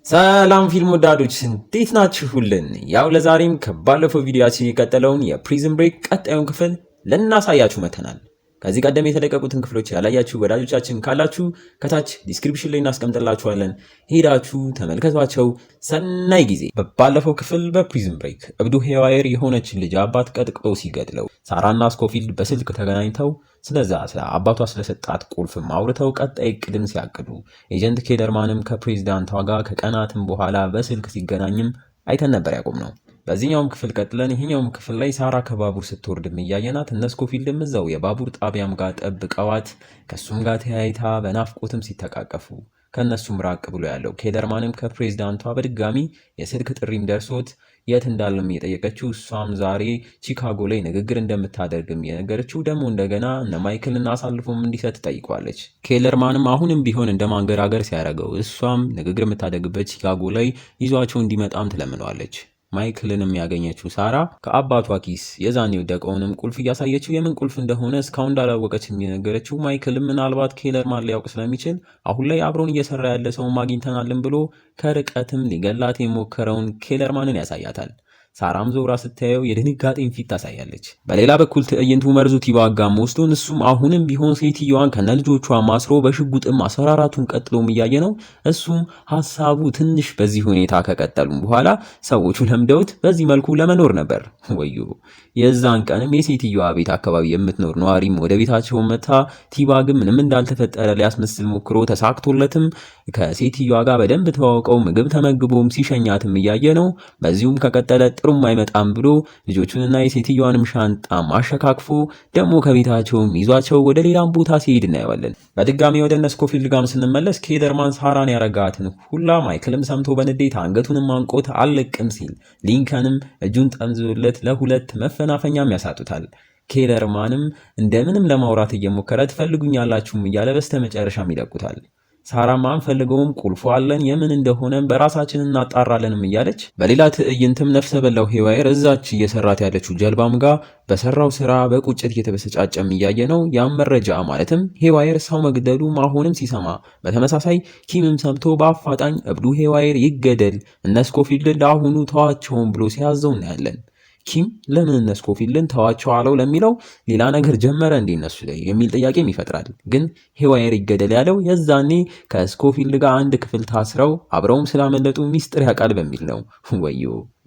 ሰላም ፊልም ወዳዶች እንዴት ናችሁልን? ያው ለዛሬም ከባለፈው ቪዲዮአችን የቀጠለውን የፕሪዝን ብሬክ ቀጣዩን ክፍል ልናሳያችሁ መተናል። ከዚህ ቀደም የተለቀቁትን ክፍሎች ያላያችሁ ወዳጆቻችን ካላችሁ ከታች ዲስክሪፕሽን ላይ እናስቀምጥላችኋለን። ሄዳችሁ ተመልከቷቸው። ሰናይ ጊዜ። ባለፈው ክፍል በፕሪዝን ብሬክ እብዱ ሄዋየር የሆነችን ልጅ አባት ቀጥቅጦ ሲገድለው ሳራና ስኮፊልድ በስልክ ተገናኝተው ስለዛ አባቷ ስለሰጣት ቁልፍም አውርተው ቀጣይ እቅድን ሲያቅዱ ኤጀንት ኬለርማንም ከፕሬዝዳንቷ ጋር ከቀናትም በኋላ በስልክ ሲገናኝም አይተን ነበር ያቆም ነው። በዚህኛውም ክፍል ቀጥለን ይሄኛውም ክፍል ላይ ሳራ ከባቡር ስትወርድም እያየናት እነ ስኮፊልድም እዛው የባቡር ጣቢያም ጋር ጠብቀዋት ከሱም ጋር ተያይታ በናፍቆትም ሲተቃቀፉ ከነሱም ራቅ ብሎ ያለው ኬለርማንም ከፕሬዝዳንቷ በድጋሚ የስልክ ጥሪም ደርሶት የት እንዳለም የጠየቀችው እሷም ዛሬ ቺካጎ ላይ ንግግር እንደምታደርግም የነገረችው ደግሞ እንደገና እነ ማይክልን አሳልፎም እንዲሰጥ ጠይቋለች። ኬለርማንም አሁንም ቢሆን እንደ ማንገራገር ሲያደርገው እሷም ንግግር የምታደርግበት ቺካጎ ላይ ይዟቸው እንዲመጣም ትለምነዋለች። ማይክልንም ያገኘችው ሳራ ከአባቷ ኪስ የዛኔ የወደቀውንም ቁልፍ እያሳየችው የምን ቁልፍ እንደሆነ እስካሁን እንዳላወቀችም የነገረችው ማይክልም ምናልባት ኬለርማን ሊያውቅ ስለሚችል አሁን ላይ አብሮን እየሰራ ያለ ሰውም አግኝተናልን ብሎ ከርቀትም ሊገላት የሞከረውን ኬለርማንን ያሳያታል። ሳራም ዞራ ስታየው የድንጋጤን ፊት ታሳያለች። በሌላ በኩል ትዕይንቱ መርዙ ቲባጋም ወስዶን እሱም አሁንም ቢሆን ሴትዮዋን ከነልጆቿ ማስሮ በሽጉጥም ማስፈራራቱን ቀጥሎም እያየ ነው። እሱም ሀሳቡ ትንሽ በዚህ ሁኔታ ከቀጠሉም በኋላ ሰዎቹ ለምደውት በዚህ መልኩ ለመኖር ነበር። ወዮ የዛን ቀንም የሴትዮዋ ቤት አካባቢ የምትኖር ነዋሪም ወደ ቤታቸው መታ ቲባግም ምንም እንዳልተፈጠረ ሊያስመስል ሞክሮ ተሳክቶለትም ከሴትዮዋ ጋር በደንብ ተዋውቀው ምግብ ተመግቦም ሲሸኛትም እያየ ነው። በዚሁም ከቀጠለ ጥሩም አይመጣም ብሎ ልጆቹንና የሴትዮዋንም ሻንጣ ማሸካክፎ ደግሞ ከቤታቸውም ይዟቸው ወደ ሌላም ቦታ ሲሄድ እናየዋለን። በድጋሚ ወደ እነ ስኮፊልድ ጋርም ስንመለስ ኬለርማን ሳራን ያረጋትን ሁላ ማይክልም ሰምቶ በንዴት አንገቱንም አንቆት አልለቅም ሲል ሊንከንም እጁን ጠምዞለት ለሁለት መፈናፈኛም ያሳጡታል። ኬለርማንም እንደምንም ለማውራት እየሞከረ ትፈልጉኛላችሁም እያለ በስተመጨረሻም ይለቁታል። ሳራም አንፈልገውም፣ ቁልፉ አለን፣ የምን እንደሆነም በራሳችን እናጣራለንም እያለች በሌላ ትዕይንትም ነፍሰ በላው ሄዋየር እዛች እየሰራት ያለችው ጀልባም ጋር በሰራው ስራ በቁጭት እየተበሰጫጨም እያየ ነው። ያም መረጃ ማለትም ሄዋየር ሰው መግደሉ ማሆንም ሲሰማ በተመሳሳይ ኪምም ሰምቶ በአፋጣኝ እብዱ ሄዋየር ይገደል እነ ስኮፊልድን ለአሁኑ ተዋቸውን ብሎ ሲያዘው እናያለን። ኪም ለምን እነ ስኮፊልድን ተዋቸው አለው ለሚለው ሌላ ነገር ጀመረ እንዲነሱ ላይ የሚል ጥያቄም ይፈጥራል። ግን ሄዋየር ይገደል ያለው የዛኔ ከስኮፊልድ ጋር አንድ ክፍል ታስረው አብረውም ስላመለጡ ሚስጥር ያውቃል በሚል ነው። ወዮ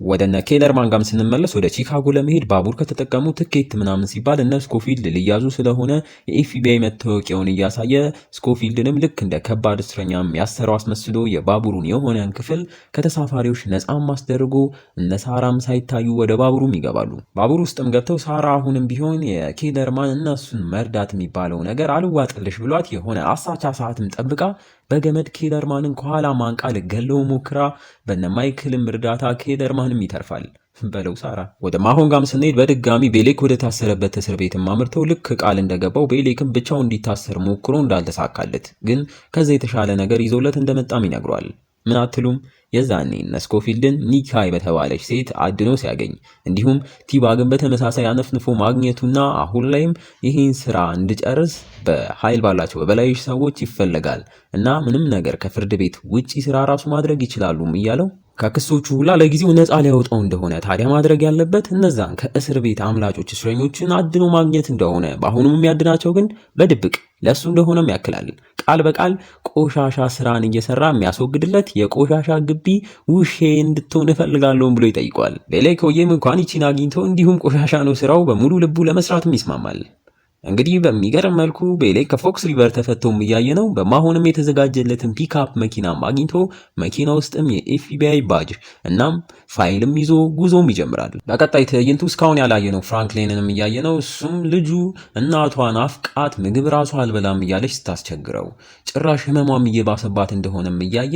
ወደ እነ ኬለርማን ጋርም ስንመለስ ወደ ቺካጎ ለመሄድ ባቡር ከተጠቀሙ ትኬት ምናምን ሲባል እነ ስኮፊልድ ሊያዙ ስለሆነ የኤፍቢአይ መታወቂያውን እያሳየ ስኮፊልድንም ልክ እንደ ከባድ እስረኛም ያሰረው አስመስሎ የባቡሩን የሆነን ክፍል ከተሳፋሪዎች ነፃም አስደርጎ እነ ሳራም ሳይታዩ ወደ ባቡሩም ይገባሉ። ባቡር ውስጥም ገብተው ሳራ አሁንም ቢሆን የኬለርማን እነሱን መርዳት የሚባለው ነገር አልዋጥልሽ ብሏት የሆነ አሳቻ ሰዓትም ጠብቃ በገመድ ኬለርማንን ከኋላ ማንቃ ልገለው ሞክራ በነ ማይክልም እርዳታ ኬለርማንም ይተርፋል። በለው ሳራ ወደ ማሆንጋም ስንሄድ በድጋሚ ቤሌክ ወደ ታሰረበት እስር ቤትም አምርተው ልክ ቃል እንደገባው ቤሌክም ብቻው እንዲታሰር ሞክሮ እንዳልተሳካለት ግን ከዛ የተሻለ ነገር ይዞለት እንደመጣም ይነግሯል። ምን አትሉም? የዛኔ እነ ስኮፊልድን ኒካይ በተባለች ሴት አድኖ ሲያገኝ እንዲሁም ቲባግን በተመሳሳይ አነፍንፎ ማግኘቱና አሁን ላይም ይህን ስራ እንድጨርስ በኃይል ባላቸው በበላዮች ሰዎች ይፈለጋል እና ምንም ነገር ከፍርድ ቤት ውጪ ስራ ራሱ ማድረግ ይችላሉም እያለው ከክሶቹ ሁላ ለጊዜው ነፃ ሊያወጣው እንደሆነ ታዲያ ማድረግ ያለበት እነዛን ከእስር ቤት አምላጮች እስረኞችን አድኖ ማግኘት እንደሆነ በአሁኑም የሚያድናቸው ግን በድብቅ ለሱ እንደሆነም ያክላል። ቃል በቃል ቆሻሻ ስራን እየሰራ የሚያስወግድለት የቆሻሻ ግቢ ውሼ እንድትሆን እፈልጋለሁ ብሎ ይጠይቋል። ቤሌክ ወይም እንኳን ይቺን አግኝቶ እንዲሁም ቆሻሻ ነው ስራው በሙሉ ልቡ ለመስራትም ይስማማል። እንግዲህ በሚገርም መልኩ ቤሌክ ከፎክስ ሪቨር ተፈቶም እያየ ነው። በማሆንም የተዘጋጀለትን ፒክአፕ መኪናም አግኝቶ መኪና ውስጥም የኤፍቢአይ ባጅ እናም ፋይልም ይዞ ጉዞም ይጀምራል። በቀጣይ ትዕይንቱ እስካሁን ያላየነው ፍራንክሊንንም እያየ ነው። እሱም ልጁ እናቷን አፍቃት ምግብ ራሱ አልበላም እያለች ስታስቸግረው ጭራሽ ህመሟም እየባሰባት እንደሆነም እያየ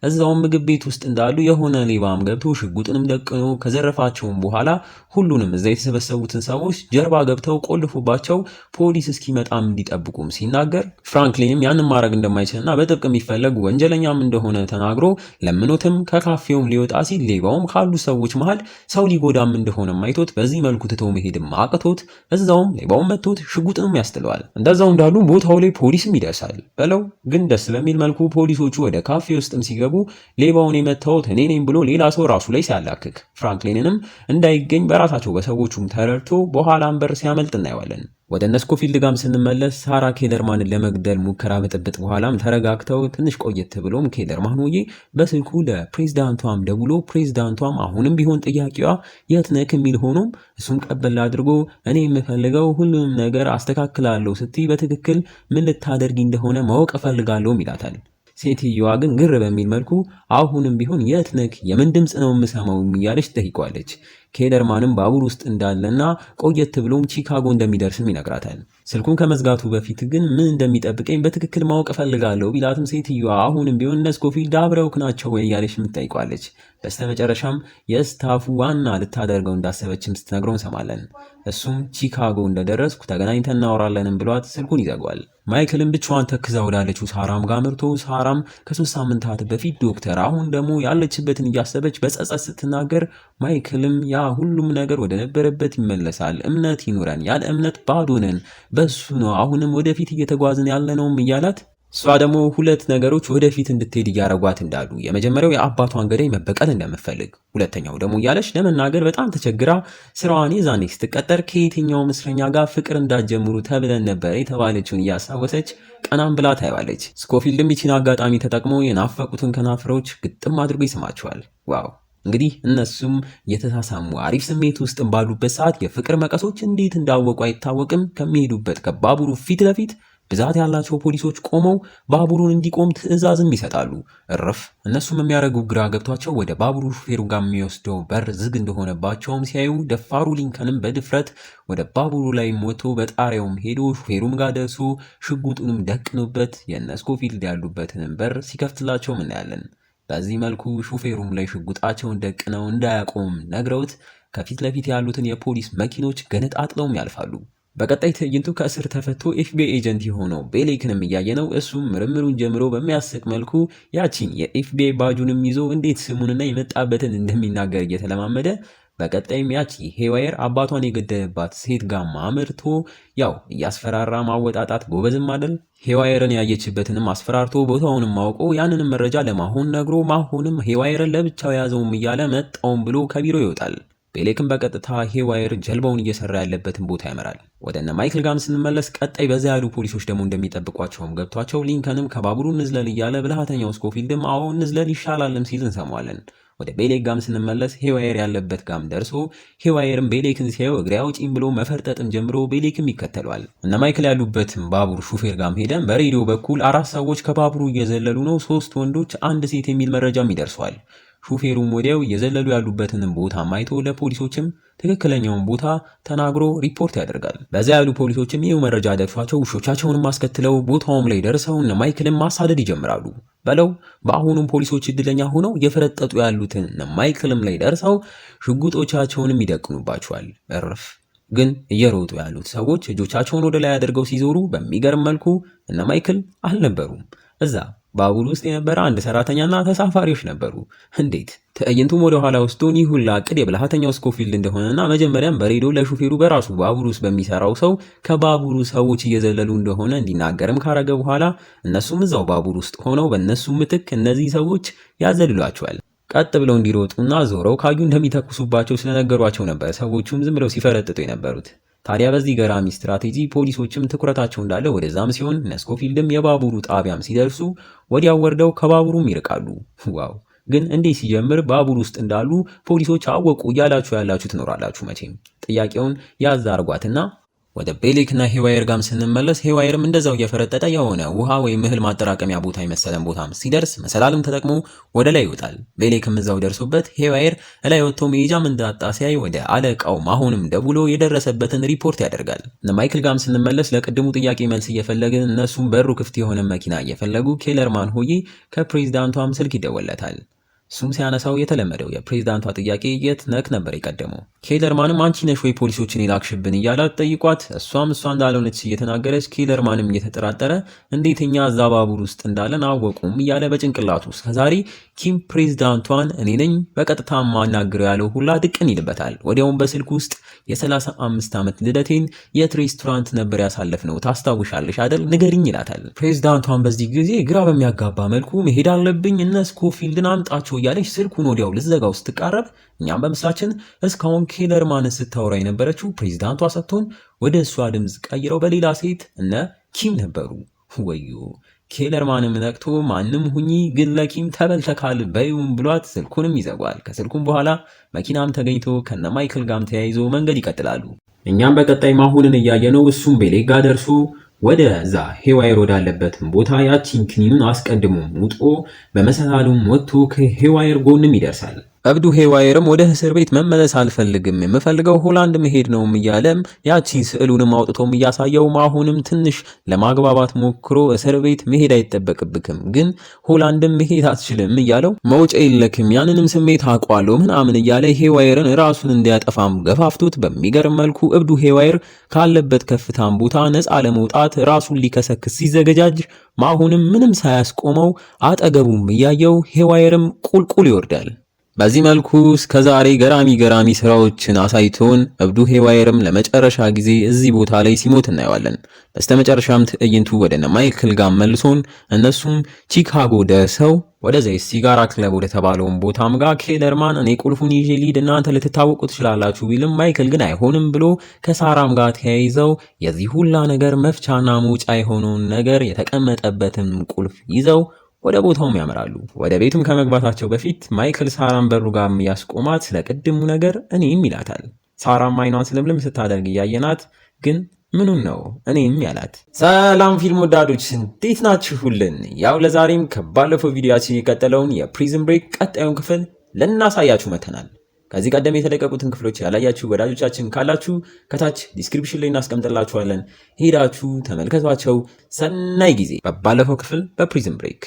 እዛውም ምግብ ቤት ውስጥ እንዳሉ የሆነ ሌባም ገብቶ ሽጉጥንም ደቅኖ ከዘረፋቸውም በኋላ ሁሉንም እዛ የተሰበሰቡትን ሰዎች ጀርባ ገብተው ቆልፎባቸው ፖሊስ እስኪመጣም እንዲጠብቁም ሲናገር ፍራንክሊንም ያንን ማድረግ እንደማይችልና በጥብቅ የሚፈለግ ወንጀለኛም እንደሆነ ተናግሮ ለምኖትም ከካፌውም ሊወጣ ሲል ሌባውም ካሉ ሰዎች መሃል ሰው ሊጎዳም እንደሆነ ማይቶት በዚህ መልኩ ትቶ መሄድም አቅቶት እዛውም ሌባውም መጥቶት ሽጉጥንም ያስጥለዋል። እንደዛው እንዳሉ ቦታው ላይ ፖሊስም ይደርሳል በለው። ግን ደስ በሚል መልኩ ፖሊሶቹ ወደ ካፌ ውስጥም ሲገቡ ሌባውን የመታሁት እኔ ነኝ ብሎ ሌላ ሰው ራሱ ላይ ሲያላክክ ፍራንክሊንንም እንዳይገኝ በራሳቸው በሰዎቹም ተረድቶ በኋላም በር ሲያመልጥ እናየዋለን። ወደ ስኮፊልድ ጋም ስንመለስ ሳራ ኬለርማንን ለመግደል ሙከራ ብጥብጥ በኋላም ተረጋግተው ትንሽ ቆየት ብሎም ኬለርማን ሆዬ በስልኩ ለፕሬዝዳንቷም ደውሎ ፕሬዝዳንቷም አሁንም ቢሆን ጥያቄዋ የት ነህ የሚል ሆኖም እሱም ቀበል አድርጎ እኔ የምፈልገው ሁሉንም ነገር አስተካክላለሁ ስትይ በትክክል ምን ልታደርጊ እንደሆነ ማወቅ እፈልጋለሁ ይላታል። ሴትዮዋ ግን ግር በሚል መልኩ አሁንም ቢሆን የት ነህ የምን ድምፅ ነው የምሰማው እያለች ትጠይቀዋለች። ኬለርማንም ባቡር ውስጥ እንዳለና ቆየት ብሎም ቺካጎ እንደሚደርስም ይነግራታል። ስልኩን ከመዝጋቱ በፊት ግን ምን እንደሚጠብቀኝ በትክክል ማወቅ እፈልጋለሁ ቢላትም ሴትዮዋ አሁንም ቢሆን ስኮፊልድ አብረውክ ናቸው ወይ እያለች ትጠይቀዋለች። በስተመጨረሻም የስታፉ ዋና ልታደርገው እንዳሰበችም ስትነግረው እንሰማለን። እሱም ቺካጎ እንደደረስኩ ተገናኝተን እናወራለንም ብሏት ስልኩን ይዘጓል። ማይክልም ብቻዋን ተክዛ ወዳለችው ሳራም ጋር መርቶ ሳራም ከ3 ሳምንታት በፊት ዶክተር አሁን ደግሞ ያለችበትን እያሰበች በጸጸት ስትናገር ማይክልም ያ ሁሉም ነገር ወደ ነበረበት ይመለሳል፣ እምነት ይኑረን፣ ያለ እምነት ባዶ ነን፣ በሱ ነው አሁንም ወደፊት እየተጓዝን ያለነውም እያላት እሷ ደግሞ ሁለት ነገሮች ወደፊት እንድትሄድ እያረጓት እንዳሉ የመጀመሪያው የአባቷን ገዳይ መበቀል እንደምትፈልግ፣ ሁለተኛው ደግሞ እያለች ለመናገር በጣም ተቸግራ ስራዋን የዛኔ ስትቀጠር ከየትኛው እስረኛ ጋር ፍቅር እንዳትጀምሩ ተብለን ነበር የተባለችውን እያስታወሰች ቀናም ብላ ታይዋለች። ስኮፊልድም ይቺን አጋጣሚ ተጠቅሞ የናፈቁትን ከናፍሮች ግጥም አድርጎ ይስማቸዋል። ዋው! እንግዲህ እነሱም የተሳሳሙ አሪፍ ስሜት ውስጥ ባሉበት ሰዓት የፍቅር መቀሶች እንዴት እንዳወቁ አይታወቅም። ከሚሄዱበት ከባቡሩ ፊት ለፊት ብዛት ያላቸው ፖሊሶች ቆመው ባቡሩን እንዲቆም ትዕዛዝም ይሰጣሉ። እረፍ እነሱም የሚያደርጉ ግራ ገብቷቸው ወደ ባቡሩ ሹፌሩ ጋር የሚወስደው በር ዝግ እንደሆነባቸውም ሲያዩ ደፋሩ ሊንከንም በድፍረት ወደ ባቡሩ ላይ ሞቶ በጣሪያውም ሄዶ ሹፌሩም ጋር ደርሶ ሽጉጡንም ደቅኖበት የስኮፊልድ ያሉበትንም በር ሲከፍትላቸው እናያለን። በዚህ መልኩ ሹፌሩም ላይ ሽጉጣቸውን ደቅነው እንዳያቆም ነግረውት ከፊት ለፊት ያሉትን የፖሊስ መኪኖች ገነጣጥለውም ያልፋሉ። በቀጣይ ትዕይንቱ ከእስር ተፈቶ ኤፍቢአይ ኤጀንት የሆነው ቤሌክንም እያየነው እሱም ምርምሩን ጀምሮ በሚያስቅ መልኩ ያቺን የኤፍቢአይ ባጁንም ይዞ እንዴት ስሙንና የመጣበትን እንደሚናገር እየተለማመደ በቀጣይም ያቺ ሄዋየር አባቷን የገደለባት ሴት ጋር አምርቶ ያው እያስፈራራ ማወጣጣት ጎበዝም አይደል። ሄዋየርን ያየችበትንም አስፈራርቶ ቦታውንም ማውቆ ያንንም መረጃ ለማሆን ነግሮ ማሆንም ሄዋየርን ለብቻው ያዘውም እያለ መጣውም ብሎ ከቢሮ ይወጣል። ቤሌክም በቀጥታ ሄዋየር ጀልባውን እየሰራ ያለበትን ቦታ ያመራል። ወደ ማይክል ጋም ስንመለስ ቀጣይ በዛ ያሉ ፖሊሶች ደግሞ እንደሚጠብቋቸውም ገብቷቸው ሊንከንም ከባቡሩ ንዝለል እያለ ብልሃተኛው ስኮፊልድም አዎ ንዝለል ይሻላልም ሲል እንሰማዋለን። ወደ ቤሌክ ጋም ስንመለስ ሄዋየር ያለበት ጋም ደርሶ ሄዋየርም ቤሌክን ሲያየው እግሬ አውጪኝ ብሎ መፈርጠጥም ጀምሮ ቤሌክም ይከተለዋል። ማይክል ያሉበትም ባቡር ሹፌር ጋም ሄደን በሬዲዮ በኩል 4 ሰዎች ከባቡሩ እየዘለሉ ነው፣ 3 ወንዶች 1 ሴት የሚል መረጃም ይደርሰዋል። ሹፌሩም ወዲያው የዘለሉ ያሉበትንም ቦታ ማይቶ ለፖሊሶችም ትክክለኛውን ቦታ ተናግሮ ሪፖርት ያደርጋል። በዛ ያሉ ፖሊሶችም ይህ መረጃ ደርሷቸው ውሾቻቸውንም አስከትለው ቦታውም ላይ ደርሰው ማይክልን ማሳደድ ይጀምራሉ። በለው በአሁኑም ፖሊሶች እድለኛ ሆነው እየፈረጠጡ ያሉትን ማይክልም ላይ ደርሰው ሽጉጦቻቸውንም ይደቅኑባቸዋል። እርፍ ግን እየሮጡ ያሉት ሰዎች እጆቻቸውን ወደ ላይ አድርገው ሲዞሩ በሚገርም መልኩ ማይክል አልነበሩም። እዛ ባቡር ውስጥ የነበረ አንድ ሰራተኛና ተሳፋሪዎች ነበሩ። እንዴት ትዕይንቱም ወደ ኋላ ወስዶን ይህ ሁላ ዕቅድ የብልሃተኛው ስኮፊልድ እንደሆነና መጀመሪያም በሬዲዮ ለሹፌሩ በራሱ ባቡር ውስጥ በሚሰራው ሰው ከባቡሩ ሰዎች እየዘለሉ እንደሆነ እንዲናገርም ካረገ በኋላ እነሱም እዛው ባቡር ውስጥ ሆነው በእነሱ ምትክ እነዚህ ሰዎች ያዘልሏቸዋል። ቀጥ ብለው እንዲሮጡና ዞረው ካዩ እንደሚተኩሱባቸው ስለነገሯቸው ነበር ሰዎቹም ዝም ብለው ሲፈረጥጡ የነበሩት። ታዲያ በዚህ ገራሚ ስትራቴጂ ፖሊሶችም ትኩረታቸው እንዳለ ወደዛም ሲሆን ስኮፊልድም የባቡሩ ጣቢያም ሲደርሱ ወዲያው ወርደው ከባቡሩም ይርቃሉ። ዋው! ግን እንዴት ሲጀምር ባቡር ውስጥ እንዳሉ ፖሊሶች አወቁ እያላችሁ ያላችሁ ትኖራላችሁ። መቼም ጥያቄውን ያዝ አርጓትና ወደ ቤሌክና ሄዋየር ጋም ስንመለስ ሄዋየርም እንደዛው እየፈረጠጠ የሆነ ውሃ ወይም እህል ማጠራቀሚያ ቦታ የመሰለን ቦታም ሲደርስ መሰላልም ተጠቅሞ ወደ ላይ ይወጣል። ቤሌክም እዛው ደርሶበት ሄዋየር እላይ ወጥቶ መሄጃም እንዳጣ ሲያይ ወደ አለቃው አሁንም ደውሎ የደረሰበትን ሪፖርት ያደርጋል። ማይክል ጋም ስንመለስ ለቅድሙ ጥያቄ መልስ እየፈለግን እነሱም በሩ ክፍት የሆነ መኪና እየፈለጉ ኬለርማን ሆዬ ከፕሬዝዳንቷም ስልክ ይደወለታል። እሱም ሲያነሳው የተለመደው የፕሬዝዳንቷ ጥያቄ የት ነክ ነበር የቀደመው። ኬለርማንም አንቺ ነሽ ወይ ፖሊሶችን የላክሽብን እያላት ጠይቋት፣ እሷም እሷ እንዳልሆነች እየተናገረች ኬለርማንም እየተጠራጠረ እንዴት እኛ እዛ ባቡር ውስጥ እንዳለን አወቁም እያለ በጭንቅላቱ ውስጥ ከዛሬ ኪም ፕሬዝዳንቷን እኔ ነኝ በቀጥታ ማናግረው ያለው ሁላ ድቅን ይልበታል። ወዲያውም በስልኩ ውስጥ የ35 ዓመት ልደቴን የት ሬስቶራንት ነበር ያሳለፍነው ታስታውሻለሽ አይደል ንገሪኝ ይላታል። ፕሬዝዳንቷን በዚህ ጊዜ ግራ በሚያጋባ መልኩ መሄድ አለብኝ እነ ስኮፊልድን አምጣቸው እያለች ስልኩን ወዲያው ልዘጋው ስትቃረብ እኛም በምስላችን እስካሁን ኬለርማንን ስታወራ የነበረችው ፕሬዝዳንቷ ሰጥቶን ወደ እሷ ድምፅ ቀይረው በሌላ ሴት እነ ኪም ነበሩ። ወዮ ኬለርማንም ነቅቶ ማንም ሁኚ ግን ለኪም ተበልተካል በይውም ብሏት ስልኩንም ይዘጓል። ከስልኩም በኋላ መኪናም ተገኝቶ ከነ ማይክል ጋም ተያይዞ መንገድ ይቀጥላሉ። እኛም በቀጣይ ማሁንን እያየነው እሱም ቤሌጋ ደርሶ ወደ ዛ ሄዋየር ወዳለበትም ቦታ ያቺን ክኒኑን አስቀድሞ ሙጦ በመሰላሉም ወጥቶ ከሄዋየር ጎንም ይደርሳል። እብዱ ሄዋየርም ወደ እስር ቤት መመለስ አልፈልግም የምፈልገው ሆላንድ መሄድ ነው እያለም ያቺን ስዕሉንም አውጥቶም እያሳየው አሁንም ትንሽ ለማግባባት ሞክሮ እስር ቤት መሄድ አይጠበቅብክም ግን ሆላንድም መሄድ አትችልም እያለው መውጫ የለክም ያንንም ስሜት አውቀዋለሁ ምናምን እያለ ሄዋየርን ራሱን እንዲያጠፋም ገፋፍቶት በሚገርም መልኩ እብዱ ሄዋየር ካለበት ከፍታም ቦታ ነፃ ለመውጣት ራሱን ሊከሰክስ ሲዘገጃጅ አሁንም ምንም ሳያስቆመው አጠገቡም እያየው ሄዋየርም ቁልቁል ይወርዳል። በዚህ መልኩ እስከዛሬ ገራሚ ስራዎችን አሳይቶን እብዱ ሄዋየርም ለመጨረሻ ጊዜ እዚህ ቦታ ላይ ሲሞት እናየዋለን። በስተመጨረሻም ትዕይንቱ ወደነ ማይክል ጋር መልሶን እነሱም ቺካጎ ደርሰው ወደዛ ሲጋራ ክለብ ወደ ተባለውን ቦታም ጋር ኬለርማን እኔ ቁልፉን ይዤ ሊድ እናንተ ልትታወቁ ትችላላችሁ ቢልም ማይክል ግን አይሆንም ብሎ ከሳራም ጋር ተያይዘው የዚህ ሁላ ነገር መፍቻና መውጫ የሆነውን ነገር የተቀመጠበትን ቁልፍ ይዘው ወደ ቦታውም ያመራሉ። ወደ ቤቱም ከመግባታቸው በፊት ማይክል ሳራን በሩ ጋርም ያስቆማት ስለቅድሙ ነገር እኔም ይላታል። ሳራም አይኗን ስለምልም ስታደርግ እያየናት ግን ምኑን ነው እኔም ያላት። ሰላም ፊልም ወዳዶች እንዴት ናችሁልን? ያው ለዛሬም ከባለፈው ቪዲዮአችን የቀጠለውን የፕሪዝን ብሬክ ቀጣዩን ክፍል ልናሳያችሁ መተናል። ከዚህ ቀደም የተለቀቁትን ክፍሎች ያላያችሁ ወዳጆቻችን ካላችሁ ከታች ዲስክሪፕሽን ላይ እናስቀምጥላችኋለን። ሄዳችሁ ተመልከቷቸው። ሰናይ ጊዜ። በባለፈው ክፍል በፕሪዝን ብሬክ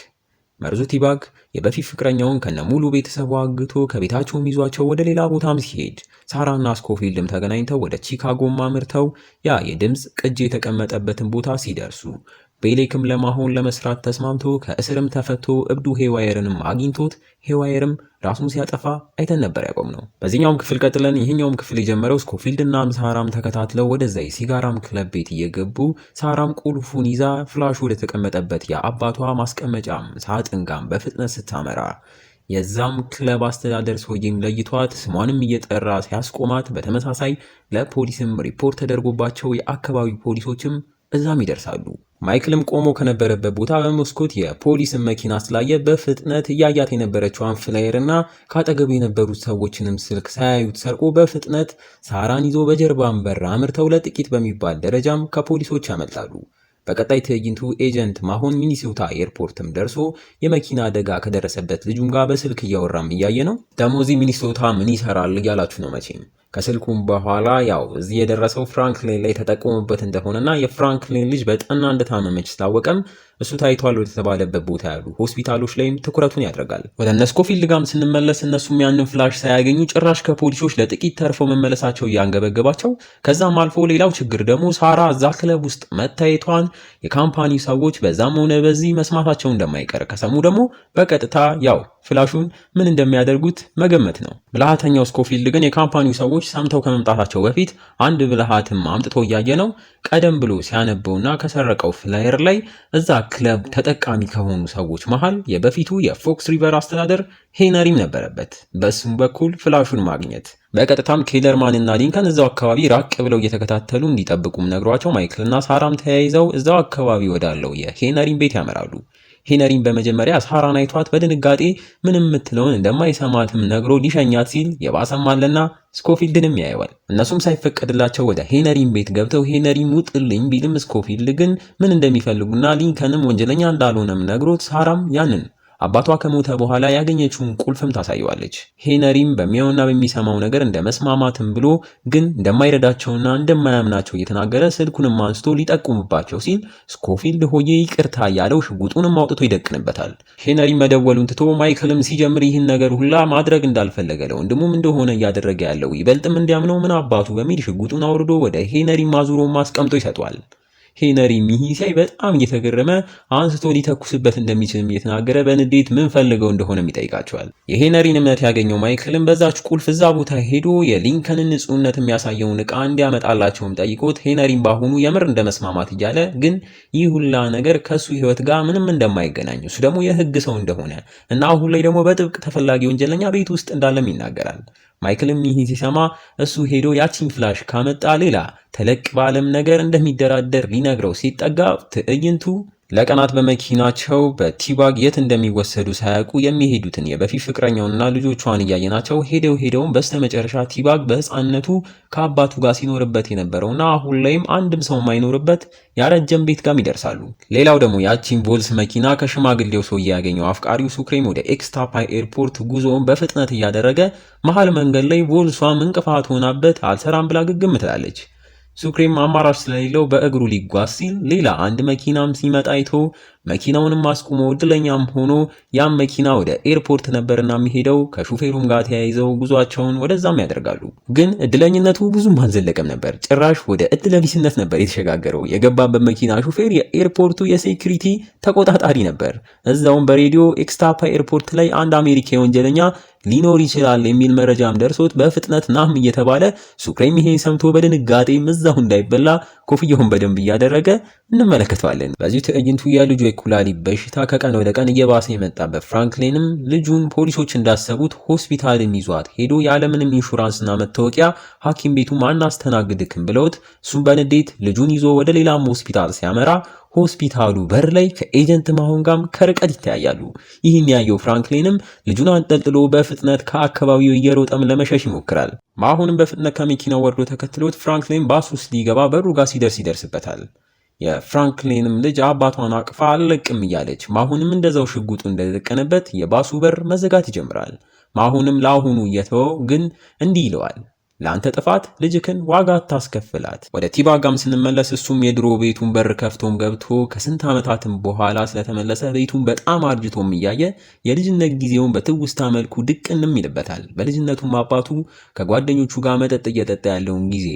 መርዙ ቲባግ የበፊት ፍቅረኛውን ከነሙሉ ቤተሰቡ አግቶ ከቤታቸውም ይዟቸው ወደ ሌላ ቦታም ሲሄድ ሳራና ስኮፊልድም ተገናኝተው ወደ ቺካጎም አምርተው ያ የድምፅ ቅጅ የተቀመጠበትን ቦታ ሲደርሱ ቤሌክም ለማሆን ለመስራት ተስማምቶ ከእስርም ተፈቶ እብዱ ሄዋየርንም አግኝቶት ሄዋየርም ራሱን ሲያጠፋ አይተን ነበር ያቆምነው። በዚህኛውም ክፍል ቀጥለን ይህኛውም ክፍል የጀመረው ስኮፊልድና ሳራም ተከታትለው ወደዛ የሲጋራም ክለብ ቤት እየገቡ ሳራም ቁልፉን ይዛ ፍላሹ ወደ ተቀመጠበት የአባቷ ማስቀመጫም ሳጥን ጋም በፍጥነት ስታመራ የዛም ክለብ አስተዳደር ሰውዬም ለይቷት ስሟንም እየጠራ ሲያስቆማት በተመሳሳይ ለፖሊስም ሪፖርት ተደርጎባቸው የአካባቢ ፖሊሶችም እዛም ይደርሳሉ። ማይክልም ቆሞ ከነበረበት ቦታ በመስኮት የፖሊስን መኪና ስላየ በፍጥነት እያያት የነበረችውን ፍላየር እና ካጠገቡ የነበሩት ሰዎችንም ስልክ ሳያዩት ሰርቆ በፍጥነት ሳራን ይዞ በጀርባም በር አምርተው ለጥቂት በሚባል ደረጃም ከፖሊሶች ያመልጣሉ። በቀጣይ ትዕይንቱ ኤጀንት ማሆን ሚኒሶታ ኤርፖርትም ደርሶ የመኪና አደጋ ከደረሰበት ልጁም ጋር በስልክ እያወራም እያየ ነው። ደግሞ እዚህ ሚኒሶታ ምን ይሰራል እያላችሁ ነው መቼም። ከስልኩም በኋላ ያው እዚህ የደረሰው ፍራንክሊን ላይ ተጠቆሙበት እንደሆነና የፍራንክሊን ልጅ በጠና እንደታመመች ስታወቀም እሱ ታይቷል ወደ ተባለበት ቦታ ያሉ ሆስፒታሎች ላይም ትኩረቱን ያደርጋል። ወደ እነ ስኮፊልድ ጋም ስንመለስ እነሱም ያንን ፍላሽ ሳያገኙ ጭራሽ ከፖሊሶች ለጥቂት ተርፈው መመለሳቸው እያንገበገባቸው፣ ከዛም አልፎ ሌላው ችግር ደግሞ ሳራ እዛ ክለብ ውስጥ መታየቷን የካምፓኒ ሰዎች በዛም ሆነ በዚህ መስማታቸው እንደማይቀር ከሰሙ ደግሞ በቀጥታ ያው ፍላሹን ምን እንደሚያደርጉት መገመት ነው። ብልሃተኛው ስኮፊልድ ግን የካምፓኒው ሰዎች ሰምተው ከመምጣታቸው በፊት አንድ ብልሃትም አምጥቶ እያየ ነው። ቀደም ብሎ ሲያነበውና ከሰረቀው ፍላየር ላይ እዛ ክለብ ተጠቃሚ ከሆኑ ሰዎች መሃል የበፊቱ የፎክስ ሪቨር አስተዳደር ሄነሪም ነበረበት። በሱም በኩል ፍላሹን ማግኘት በቀጥታም ኬለርማን እና ሊንከን እዛው አካባቢ ራቅ ብለው እየተከታተሉ እንዲጠብቁም ነግሯቸው ማይክልና ሳራም ተያይዘው እዛው አካባቢ ወዳለው የሄነሪም ቤት ያመራሉ። ሄነሪም በመጀመሪያ ሳራን አይቷት በድንጋጤ ምንም የምትለውን እንደማይሰማትም ነግሮ ሊሸኛት ሲል የባሰማለና ስኮፊልድንም ያየዋል። እነሱም ሳይፈቀድላቸው ወደ ሄነሪም ቤት ገብተው ሄነሪም ውጥልኝ ቢልም ስኮፊልድ ግን ምን እንደሚፈልጉና ሊንከንም ወንጀለኛ እንዳልሆነም ነግሮት ሳራም ያንን አባቷ ከሞተ በኋላ ያገኘችውን ቁልፍም ታሳየዋለች። ሄነሪም በሚያውና በሚሰማው ነገር እንደ መስማማትም ብሎ ግን እንደማይረዳቸውና እንደማያምናቸው እየተናገረ ስልኩንም አንስቶ ሊጠቁምባቸው ሲል ስኮፊልድ ሆዬ ይቅርታ ያለው ሽጉጡንም አውጥቶ ይደቅንበታል። ሄነሪም መደወሉን ትቶ ማይክልም ሲጀምር ይህን ነገር ሁላ ማድረግ እንዳልፈለገ ለወንድሙም እንደሆነ እያደረገ ያለው ይበልጥም እንዲያምነው ምን አባቱ በሚል ሽጉጡን አውርዶ ወደ ሄነሪ ማዙሮ ማስቀምጦ ይሰጧል። ሄነሪ ይህ ሲያይ በጣም እየተገረመ አንስቶ ሊተኩስበት እንደሚችልም እየተናገረ በንዴት ምን ፈልገው እንደሆነም ይጠይቃቸዋል። የሄነሪን እምነት ያገኘው ማይክልም በዛች ቁልፍ እዛ ቦታ ሄዶ የሊንከንን ንጹህነት የሚያሳየውን ዕቃ እንዲያመጣላቸውም ጠይቆት ሄነሪም ባሁኑ የምር እንደመስማማት እያለ ግን ይህ ሁላ ነገር ከሱ ህይወት ጋር ምንም እንደማይገናኝ እሱ ደግሞ የህግ ሰው እንደሆነ እና አሁን ላይ ደግሞ በጥብቅ ተፈላጊ ወንጀለኛ ቤት ውስጥ እንዳለም ይናገራል። ማይክልም ይህን ሲሰማ እሱ ሄዶ ያቺን ፍላሽ ካመጣ ሌላ ተለቅ ባለም ነገር እንደሚደራደር ሊነግረው ሲጠጋ ትዕይንቱ ለቀናት በመኪናቸው በቲባግ የት እንደሚወሰዱ ሳያውቁ የሚሄዱትን የበፊት ፍቅረኛውንና ልጆቿን እያየናቸው ሄደውም በስተመጨረሻ ቲባግ በህፃንነቱ ከአባቱ ጋር ሲኖርበት የነበረውና አሁን ላይም አንድም ሰው የማይኖርበት ያረጀም ቤት ጋር ይደርሳሉ። ሌላው ደግሞ ያቺን ቮልስ መኪና ከሽማግሌው ሰውዬ ያገኘው አፍቃሪው ሱክሬም ወደ ኤክስታፓይ ኤርፖርት ጉዞውን በፍጥነት እያደረገ መሃል መንገድ ላይ ቮልሷም እንቅፋት ሆናበት አልሰራም ብላ ግግም ትላለች። ሱክሬም አማራጭ ስለሌለው በእግሩ ሊጓዝ ሲል ሌላ አንድ መኪናም ሲመጣ አይቶ መኪናውንም አስቁሞ እድለኛም ሆኖ ያም መኪና ወደ ኤርፖርት ነበርና የሚሄደው ከሹፌሩም ጋር ተያይዘው ጉዟቸውን ወደዛም ያደርጋሉ። ግን እድለኝነቱ ብዙም አልዘለቀም ነበር። ጭራሽ ወደ እድለቢስነት ነበር የተሸጋገረው። የገባበት መኪና ሹፌር የኤርፖርቱ የሴኩሪቲ ተቆጣጣሪ ነበር። እዛውም በሬዲዮ ኤክስታፓ ኤርፖርት ላይ አንድ አሜሪካዊ ወንጀለኛ ሊኖር ይችላል የሚል መረጃም ደርሶት በፍጥነት ናም እየተባለ ሱክሬም ይሄን ሰምቶ በድንጋጤ እዛው እንዳይበላ ኮፍያውን በደንብ እያደረገ እንመለከተዋለን። በዚህ ትዕይንቱ የልጁ የኩላሊት በሽታ ከቀን ወደ ቀን እየባሰ የመጣበት ፍራንክሊንም ልጁን ፖሊሶች እንዳሰቡት ሆስፒታልን ይዟት ሄዶ ያለምንም ኢንሹራንስና መታወቂያ ሐኪም ቤቱ ማናስተናግድክም ብለውት እሱም በንዴት ልጁን ይዞ ወደ ሌላም ሆስፒታል ሲያመራ ሆስፒታሉ በር ላይ ከኤጀንት ማሆን ጋርም ከርቀት ይተያያሉ። ይህን ያየው ፍራንክሊንም ልጁን አንጠልጥሎ በፍጥነት ከአካባቢው እየሮጠም ለመሸሽ ይሞክራል። ማሆንም በፍጥነት ከመኪናው ወርዶ ተከትሎት ፍራንክሊን ባስ ውስጥ ሊገባ በሩ ጋር ይደርስበታል። የፍራንክሊንም ልጅ አባቷን አቅፋ አልለቅም እያለች ማሆንም እንደዛው ሽጉጡ እንደደቀነበት የባሱ በር መዘጋት ይጀምራል። ማሆንም ለአሁኑ እየተወው ግን እንዲህ ይለዋል፣ ለአንተ ጥፋት ልጅክን ዋጋ ታስከፍላት። ወደ ቲባጋም ስንመለስ እሱም የድሮ ቤቱን በር ከፍቶም ገብቶ ከስንት ዓመታትም በኋላ ስለተመለሰ ቤቱን በጣም አርጅቶም እያየ የልጅነት ጊዜውን በትውስታ መልኩ ድቅንም ይልበታል። በልጅነቱም አባቱ ከጓደኞቹ ጋር መጠጥ እየጠጣ ያለውን ጊዜ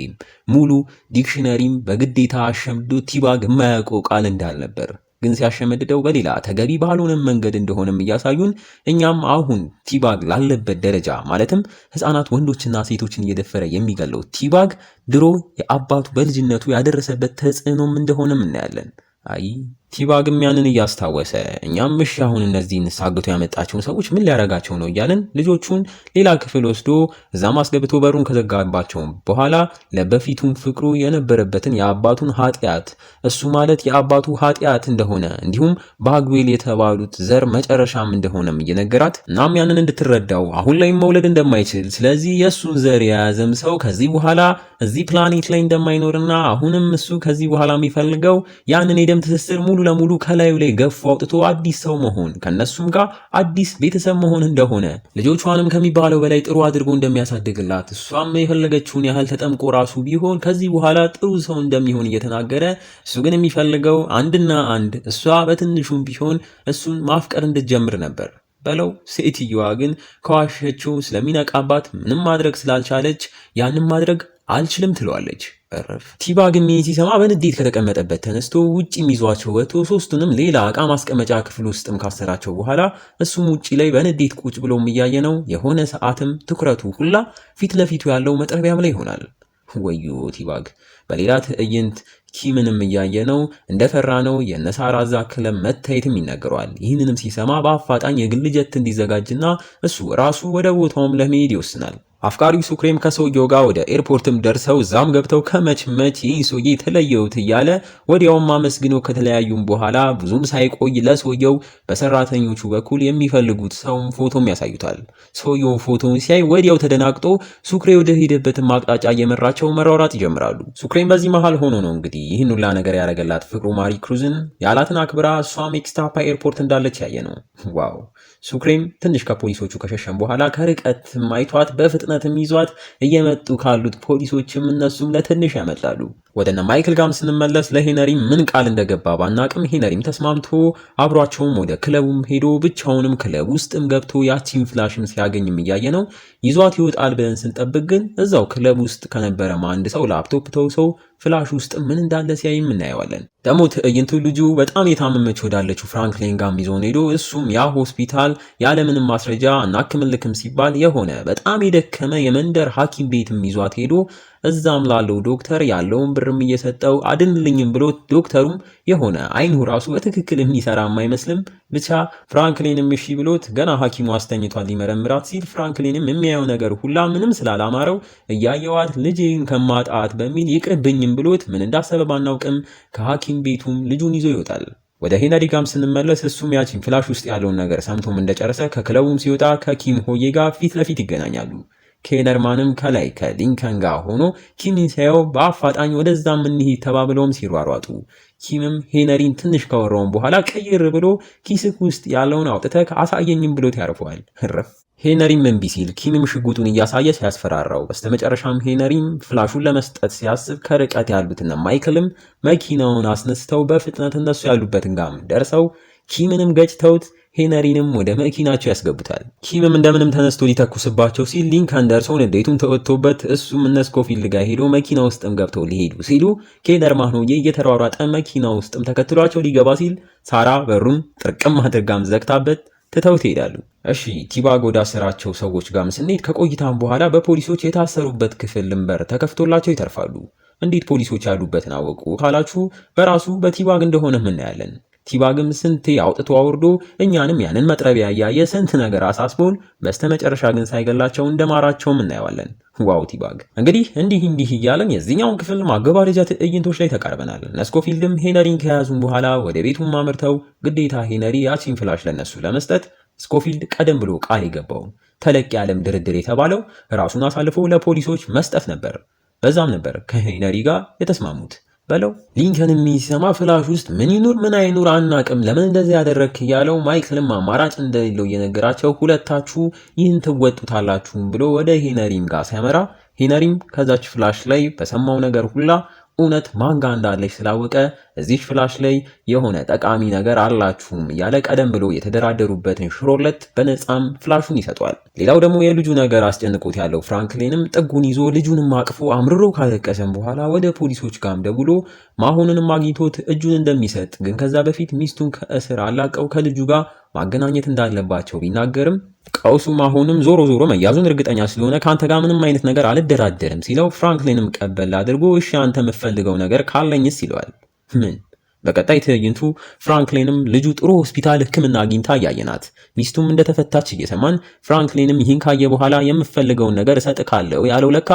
ሙሉ ዲክሽነሪም በግዴታ አሸምዶ ቲባግ የማያውቀው ቃል እንዳልነበር ግን ሲያሸመድደው በሌላ ተገቢ ባልሆነ መንገድ እንደሆነም እያሳዩን እኛም አሁን ቲባግ ላለበት ደረጃ ማለትም ህፃናት ወንዶችና ሴቶችን እየደፈረ የሚገለው ቲባግ ድሮ የአባቱ በልጅነቱ ያደረሰበት ተጽዕኖም እንደሆነም እናያለን። አይ ቲባግም ያንን እያስታወሰ እኛም እሺ አሁን እነዚህን ሳግቶ ያመጣቸውን ሰዎች ምን ሊያረጋቸው ነው እያለን ልጆቹን ሌላ ክፍል ወስዶ እዛም አስገብቶ በሩን ከዘጋባቸው በኋላ ለበፊቱም ፍቅሩ የነበረበትን የአባቱን ኃጢአት እሱ ማለት የአባቱ ኃጢአት እንደሆነ እንዲሁም ባግዌል የተባሉት ዘር መጨረሻም እንደሆነም እየነገራት እናም ያንን እንድትረዳው አሁን ላይ መውለድ እንደማይችል ስለዚህ የእሱን ዘር የያዘም ሰው ከዚህ በኋላ እዚህ ፕላኔት ላይ እንደማይኖርና አሁንም እሱ ከዚህ በኋላ የሚፈልገው ያንን የደም ትስስር ሙሉ ለሙሉ ከላዩ ላይ ገፎ አውጥቶ አዲስ ሰው መሆን ከነሱም ጋር አዲስ ቤተሰብ መሆን እንደሆነ ልጆቿንም ከሚባለው በላይ ጥሩ አድርጎ እንደሚያሳድግላት እሷም የፈለገችውን ያህል ተጠምቆ ራሱ ቢሆን ከዚህ በኋላ ጥሩ ሰው እንደሚሆን እየተናገረ እሱ ግን የሚፈልገው አንድና አንድ እሷ በትንሹም ቢሆን እሱን ማፍቀር እንድትጀምር ነበር በለው። ሴትየዋ ግን ከዋሸችው ስለሚነቃባት ምንም ማድረግ ስላልቻለች ያንን ማድረግ አልችልም ትለዋለች። ቲባግም ሲሰማ በንዴት ከተቀመጠበት ተነስቶ ውጪ ይዟቸው ወጥቶ ሶስቱንም ሌላ ዕቃ ማስቀመጫ ክፍል ውስጥም ካሰራቸው በኋላ እሱም ውጪ ላይ በንዴት ቁጭ ብሎም እያየ ነው። የሆነ ሰዓትም ትኩረቱ ሁላ ፊት ለፊቱ ያለው መጥረቢያም ላይ ይሆናል። ወዮ ቲባግ። በሌላ ትዕይንት ኪምንም እያየ ነው። እንደፈራ ነው የነሳራዛ ክለብ መታየትም ይነገረዋል። ይህንንም ሲሰማ በአፋጣኝ የግል ጀት እንዲዘጋጅና እሱ ራሱ ወደ ቦታውም ለመሄድ ይወስናል። አፍቃሪው ሱክሬም ከሰውየው ጋር ወደ ኤርፖርትም ደርሰው እዛም ገብተው ከመች ይህ ሰውዬ ተለየውት እያለ ወዲያውም አመስግኖ ከተለያዩም በኋላ ብዙም ሳይቆይ ለሰውየው በሰራተኞቹ በኩል የሚፈልጉት ሰውም ፎቶም ያሳዩታል። ሰውየው ፎቶውን ሲያይ ወዲያው ተደናግጦ ሱክሬ ወደ ሄደበትም አቅጣጫ እየመራቸው መራራጥ ይጀምራሉ። ሱክሬም በዚህ መሃል ሆኖ ነው እንግዲህ ይህን ሁላ ነገር ያደረገላት ፍቅሩ ማሪ ክሩዝን ያላትን አክብራ እሷም ኤክስታፓ ኤርፖርት እንዳለች ያየ ነው። ዋው! ሱክሬም ትንሽ ከፖሊሶቹ ከሸሸም በኋላ ከርቀት ማይቷት በፍጥነትም ይዟት እየመጡ ካሉት ፖሊሶችም እነሱም ለትንሽ ያመልጣሉ። ወደነ ማይክል ጋም ስንመለስ ለሄነሪ ምን ቃል እንደገባ ባናቅም ሄነሪም ተስማምቶ አብሯቸውም ወደ ክለቡም ሄዶ ብቻውንም ክለብ ውስጥም ገብቶ ያቺን ፍላሽም ሲያገኝም እያየ ነው። ይዟት ይወጣል ብለን ስንጠብቅ ግን እዛው ክለብ ውስጥ ከነበረም አንድ ሰው ላፕቶፕ ተውሰው ፍላሽ ውስጥ ምን እንዳለ ሲያይም እናየዋለን። ደግሞ ትዕይንቱ ልጁ በጣም የታመመች ወዳለችው ፍራንክሊን ጋም ይዞን ሄዶ እሱም ያ ሆስፒታል ያለምንም ማስረጃ እናክምልክም ሲባል የሆነ በጣም የደከመ የመንደር ሐኪም ቤትም ይዟት ሄዶ እዛም ላለው ዶክተር ያለውን ብርም እየሰጠው አድንልኝም ብሎት ዶክተሩም የሆነ አይኑ ራሱ በትክክል የሚሰራም አይመስልም። ብቻ ፍራንክሊንም እሺ ብሎት ገና ሐኪሙ አስተኝቷል ሊመረምራት ሲል ፍራንክሊንም የሚያየው ነገር ሁላ ምንም ስላላማረው እያየዋት ልጄን ከማጣት በሚል ይቅርብኝም ብሎት ምን እንዳሰበ ባናውቅም ከሐኪም ቤቱም ልጁን ይዞ ይወጣል። ወደ ሄነሪ ጋም ስንመለስ እሱም ያቺን ፍላሽ ውስጥ ያለውን ነገር ሰምቶም እንደጨረሰ ከክለቡም ሲወጣ ከኪም ሆዬ ጋር ፊት ለፊት ይገናኛሉ። ኬነርማንም ከላይ ከሊንከን ጋር ሆኖ ኪምን ሲያየው በአፋጣኝ ወደዛም እንሂድ ተባብለውም ሲሯሯጡ ኪምም ሄነሪን ትንሽ ካወራውን በኋላ ቀይር ብሎ ኪስክ ውስጥ ያለውን አውጥተህ አሳየኝም ብሎት ያርፈዋል። ህረፍ ሄነሪም እምቢ ሲል ኪምም ሽጉጡን እያሳየ ሲያስፈራራው በስተመጨረሻም ሄነሪም ፍላሹን ለመስጠት ሲያስብ ከርቀት ያሉትና ማይክልም መኪናውን አስነስተው በፍጥነት እነሱ ያሉበትን ጋም ደርሰው ኪምንም ገጭተውት ሄነሪንም ወደ መኪናቸው ያስገቡታል። ኪምም እንደምንም ተነስቶ ሊተኩስባቸው ሲል ሊንከን ደርሶ ንዴቱን ተወጥቶበት እሱም እነ ስኮፊልድ ጋር ሄዶ መኪና ውስጥም ገብተው ሊሄዱ ሲሉ ኬነርማን ሆዬ እየተሯሯጠ መኪና ውስጥም ተከትሏቸው ሊገባ ሲል ሳራ በሩን ጥርቅም አድርጋም ዘግታበት ትተው ትሄዳሉ። እሺ ቲባግ ወደ አሰራቸው ሰዎች ጋርም ስንሄድ ከቆይታም በኋላ በፖሊሶች የታሰሩበት ክፍል ልንበር ተከፍቶላቸው ይተርፋሉ። እንዴት ፖሊሶች ያሉበትን አወቁ ካላችሁ በራሱ በቲባግ እንደሆነ እናያለን። ቲባግም ስንቴ አውጥቶ አውርዶ እኛንም ያንን መጥረቢያ እያየ ስንት ነገር አሳስቦን በስተመጨረሻ ግን ሳይገላቸው እንደማራቸውም እናየዋለን። ዋው ቲባግ! እንግዲህ እንዲህ እያለን የዚህኛውን ክፍል ማገባደጃ ትዕይንቶች ላይ ተቃርበናል። ነስኮፊልድም ሄነሪን ከያዙን በኋላ ወደ ቤቱም አምርተው ግዴታ ሄነሪ ያቺን ፍላሽ ለነሱ ለመስጠት ስኮፊልድ ቀደም ብሎ ቃል የገባውን ተለቅ ያለም ድርድር የተባለው ራሱን አሳልፎ ለፖሊሶች መስጠት ነበር። በዛም ነበር ከሄነሪ ጋር የተስማሙት። በለው ሊንከን የሚሰማ ፍላሽ ውስጥ ምን ይኑር ምን አይኑር አናቅም፣ ለምን እንደዚህ ያደረክ እያለው ማይክልም አማራጭ እንደሌለው እየነገራቸው ሁለታችሁ ይህን ትወጡታላችሁም ብሎ ወደ ሄነሪም ጋር ሲያመራ ሄነሪም ከዛች ፍላሽ ላይ በሰማው ነገር ሁላ እውነት ማንጋ እንዳለች ስላወቀ እዚህ ፍላሽ ላይ የሆነ ጠቃሚ ነገር አላችሁም እያለ ቀደም ብሎ የተደራደሩበትን ሽሮለት በነፃም ፍላሹን ይሰጧል። ሌላው ደግሞ የልጁ ነገር አስጨንቆት ያለው ፍራንክሊንም ጥጉን ይዞ ልጁንም አቅፎ አምርሮ ካለቀሰም በኋላ ወደ ፖሊሶች ጋርም ደውሎ ማሆንንም አግኝቶት እጁን እንደሚሰጥ ግን ከዛ በፊት ሚስቱን ከእስር አላቀው ከልጁ ጋር ማገናኘት እንዳለባቸው ቢናገርም ቀውሱ ማሆንም ዞሮ መያዙን እርግጠኛ ስለሆነ ካንተ ጋር ምንም አይነት ነገር አልደራደርም ሲለው ፍራንክሊንም ቀበል አድርጎ እሺ አንተ የምትፈልገው ነገር ካለኝስ ይለዋል። ምን በቀጣይ ትዕይንቱ ፍራንክሊንም ልጁ ጥሩ ሆስፒታል ሕክምና አግኝታ እያየናት ሚስቱም እንደተፈታች እየሰማን ፍራንክሊንም ይህን ካየ በኋላ የምፈልገውን ነገር እሰጥካለሁ ያለው ለካ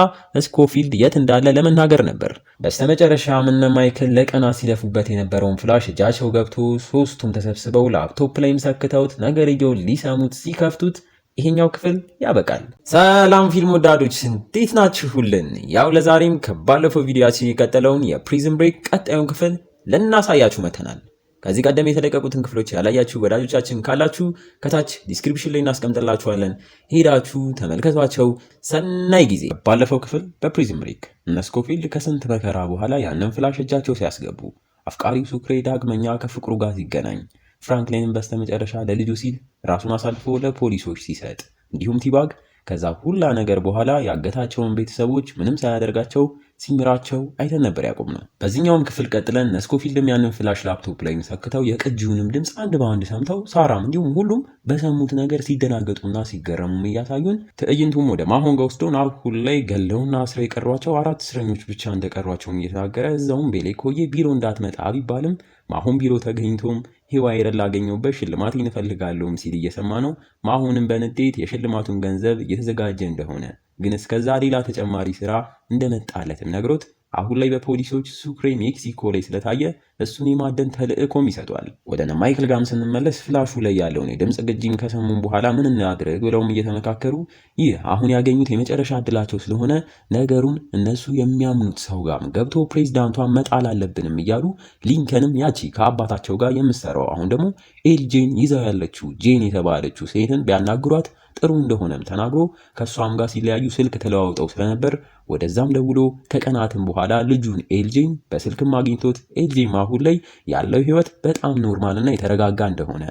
ስኮፊልድ የት እንዳለ ለመናገር ነበር። በስተመጨረሻ እነ ማይክል ለቀና ሲለፉበት የነበረውን ፍላሽ እጃቸው ገብቶ ሶስቱም ተሰብስበው ላፕቶፕ ላይም ሰክተውት ነገርየው ሊሰሙት ሲከፍቱት ይሄኛው ክፍል ያበቃል። ሰላም ፊልም ወዳዶች እንዴት ናችሁልን? ያው ለዛሬም ከባለፈው ቪዲዮአችን የቀጠለውን የፕሪዝን ብሬክ ቀጣዩን ክፍል ለናሳያችሁ መተናል። ከዚህ ቀደም የተለቀቁትን ክፍሎች ያላያችሁ ወዳጆቻችን ካላችሁ ከታች ዲስክሪፕሽን ላይ እናስቀምጥላችኋለን፣ ሄዳችሁ ተመልከቷቸው። ሰናይ ጊዜ። ባለፈው ክፍል በፕሪዝን ብሬክ እነ ስኮፊልድ ከስንት መከራ በኋላ ያንን ፍላሽ እጃቸው ሲያስገቡ አፍቃሪው ሱክሬ ዳግመኛ ከፍቅሩ ጋር ሲገናኝ ፍራንክሊንም በስተመጨረሻ ለልጁ ሲል ራሱን አሳልፎ ለፖሊሶች ሲሰጥ እንዲሁም ቲባግ ከዛ ሁላ ነገር በኋላ ያገታቸውን ቤተሰቦች ምንም ሳያደርጋቸው ሲምራቸው አይተን ነበር ያቆምነው። በዚህኛውም ክፍል ቀጥለን ስኮፊልድም ያንን ፍላሽ ላፕቶፕ ላይ ሰክተው የቅጂውንም ድምፅ አንድ በአንድ ሰምተው ሳራም እንዲሁም ሁሉም በሰሙት ነገር ሲደናገጡና ሲገረሙም እያሳዩን ትዕይንቱም ወደ ማሆን ጋር ወስዶን አሁን ላይ ገለውና አስረው የቀሯቸው 4 እስረኞች ብቻ እንደቀሯቸውም እየተናገረ እዛውም ቤሌኮዬ ቢሮ እንዳትመጣ ቢባልም ማሆን ቢሮ ተገኝቶም ሂዋይርን ላገኘውበት ሽልማት እንፈልጋለሁም ሲል እየሰማ ነው። ማሆንም በንዴት የሽልማቱን ገንዘብ እየተዘጋጀ እንደሆነ ግን እስከዛ ሌላ ተጨማሪ ስራ እንደመጣለትም ነግሮት አሁን ላይ በፖሊሶች ሱክሬ ሜክሲኮ ላይ ስለታየ እሱን የማደን ተልዕኮም ይሰጧል። ወደ ማይክል ጋም ስንመለስ ፍላሹ ላይ ያለውን የድምፅ ቅጂን ከሰሙም በኋላ ምን እናድርግ ብለውም እየተመካከሩ ይህ አሁን ያገኙት የመጨረሻ እድላቸው ስለሆነ ነገሩን እነሱ የሚያምኑት ሰው ጋም ገብቶ ፕሬዝዳንቷን መጣል አለብንም እያሉ ሊንከንም ያቺ ከአባታቸው ጋር የምትሰራው አሁን ደግሞ ኤልጄን ይዘው ያለችው ጄን የተባለችው ሴትን ቢያናግሯት ጥሩ እንደሆነም ተናግሮ ከሷም ጋር ሲለያዩ ስልክ ተለዋውጠው ስለነበር ወደዛም ደውሎ ከቀናትም በኋላ ልጁን ኤልጄን በስልክም አግኝቶት ኤልጄም አሁን ላይ ያለው ህይወት በጣም ኖርማልና የተረጋጋ እንደሆነ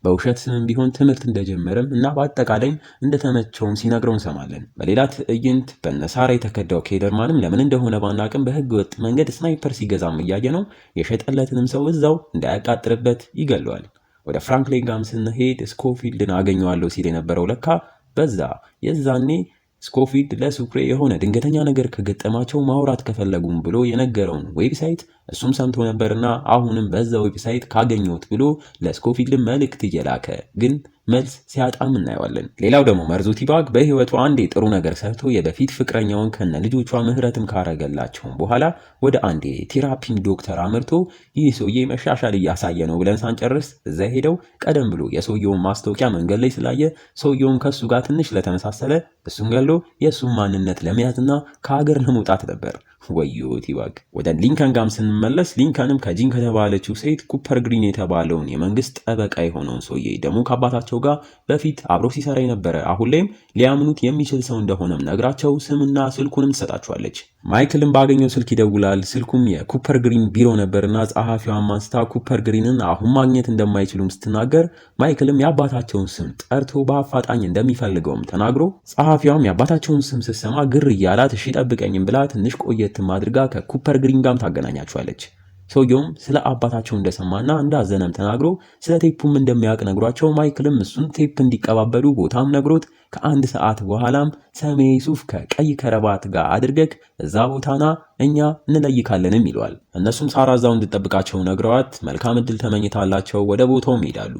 በውሸት ስምም ቢሆን ትምህርት እንደጀመረም እና በአጠቃላይም እንደተመቸውም ሲነግረው እንሰማለን። በሌላ ትዕይንት በነሳራ የተከዳው ኬደርማንም ለምን እንደሆነ ባናቅም በህገ ወጥ መንገድ ስናይፐር ሲገዛም እያየ ነው። የሸጠለትንም ሰው እዛው እንዳያቃጥርበት ይገለዋል። ወደ ፍራንክሊን ጋም ስንሄድ ስኮፊልድን አገኘዋለሁ ሲል የነበረው ለካ በዛ የዛኔ ስኮፊልድ ለሱክሬ የሆነ ድንገተኛ ነገር ከገጠማቸው ማውራት ከፈለጉም ብሎ የነገረውን ዌብሳይት እሱም ሰምቶ ነበርና አሁንም በዛ ዌብሳይት ካገኘሁት ብሎ ለስኮፊልድ መልእክት እየላከ ግን መልስ ሲያጣም እናየዋለን። ሌላው ደግሞ መርዙቲባግ በህይወቱ አንዴ ጥሩ ነገር ሰርቶ የበፊት ፍቅረኛውን ከነ ልጆቿ ምህረትም ካረገላቸውም በኋላ ወደ አንዴ ቴራፒም ዶክተር አምርቶ ይህ ሰውዬ መሻሻል እያሳየ ነው ብለን ሳንጨርስ እዛ ሄደው ቀደም ብሎ የሰውየውን ማስታወቂያ መንገድ ላይ ስላየ ሰውየውን ከሱ ጋር ትንሽ ለተመሳሰለ እሱም ገሎ የእሱን ማንነት ለመያዝና ከሀገር ለመውጣት ነበር። ወዮ ቲባግ። ወደ ሊንከን ጋም ስንመለስ ሊንከንም ከጂን ከተባለችው ሴት ኩፐር ግሪን የተባለውን የመንግስት ጠበቃ የሆነውን ሰውዬ ደግሞ ከአባታቸው ጋር በፊት አብሮ ሲሰራ የነበረ አሁን ላይም ሊያምኑት የሚችል ሰው እንደሆነም ነግራቸው ስምና ስልኩንም ትሰጣቸዋለች። ማይክልም ባገኘው ስልክ ይደውላል። ስልኩም የኩፐር ግሪን ቢሮ ነበርና ጸሐፊዋን ማንስታ ኩፐር ግሪንን አሁን ማግኘት እንደማይችሉም ስትናገር ማይክልም የአባታቸውን ስም ጠርቶ በአፋጣኝ እንደሚፈልገውም ተናግሮ ጸሐፊዋም የአባታቸውን ስም ስትሰማ ግር እያላት እሺ ጠብቀኝም ብላ ትንሽ ቆየትም አድርጋ ከኩፐር ግሪን ጋም ታገናኛቸዋለች። ሰውየውም ስለ አባታቸው እንደሰማና እንዳዘነም ተናግሮ ስለ ቴፑም እንደሚያውቅ ነግሯቸው ማይክልም እሱን ቴፕ እንዲቀባበሉ ቦታም ነግሮት ከአንድ ሰዓት በኋላም ሰማያዊ ሱፍ ከቀይ ከረባት ጋር አድርገክ እዛ ቦታና እኛ እንለይካለንም ይለዋል። እነሱም ሳራ እዛው እንድጠብቃቸው ነግረዋት መልካም እድል ተመኝታላቸው ወደ ቦታውም ይሄዳሉ።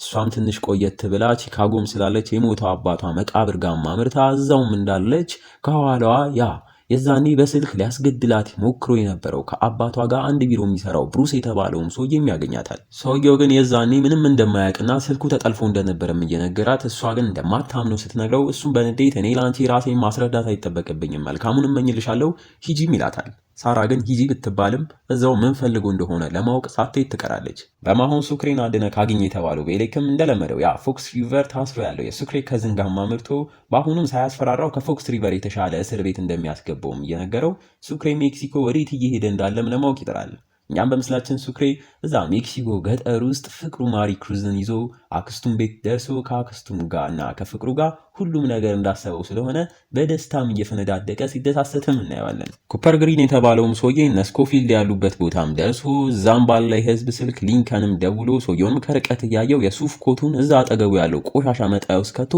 እሷም ትንሽ ቆየት ብላ ቺካጎም ስላለች የሞተው አባቷ መቃብር ጋር ማምርታ እዛውም እንዳለች ከኋላዋ ያ የዛኔ በስልክ ሊያስገድላት ሞክሮ የነበረው ከአባቷ ጋር አንድ ቢሮ የሚሰራው ብሩስ የተባለውም ሰውዬም ያገኛታል። ሰውየው ግን የዛኔ ምንም እንደማያውቅና ስልኩ ተጠልፎ እንደነበረም እየነገራት እሷ ግን እንደማታምነው ስትነግረው እሱም በንዴት እኔ ለአንቺ ራሴን ማስረዳት አይጠበቅብኝም መልካሙን እመኝልሻለሁ ሂጂም ይላታል። ሳራ ግን ሂጂ ብትባልም እዛው ምን ፈልጎ እንደሆነ ለማወቅ ሳትሄድ ትቀራለች። በማሆን ሱክሬን አድነ ካገኘ የተባለው ቤሌክም እንደለመደው ያ ፎክስ ሪቨር ታስሮ ያለው የሱክሬ ከዝን ጋር ማምርቶ በአሁኑም ሳያስፈራራው ከፎክስ ሪቨር የተሻለ እስር ቤት እንደሚያስገባውም እየነገረው ሱክሬ ሜክሲኮ ወዴት እየሄደ እንዳለም ለማወቅ ይጥራል። እኛም በምስላችን ሱክሬ እዛ ሜክሲኮ ገጠር ውስጥ ፍቅሩ ማሪ ክሩዝን ይዞ አክስቱን ቤት ደርሶ ከአክስቱም ጋር እና ከፍቅሩ ጋር ሁሉም ነገር እንዳሰበው ስለሆነ በደስታም እየፈነዳደቀ ሲደሳሰትም እናየዋለን። ኩፐር ግሪን የተባለውም ሰውዬ እነ ስኮፊልድ ያሉበት ቦታም ደርሶ እዛም ባለ የህዝብ ስልክ ሊንከንም ደውሎ ሰውየውንም ከርቀት እያየው የሱፍ ኮቱን እዛ አጠገቡ ያለው ቆሻሻ መጣያ ውስጥ ከቶ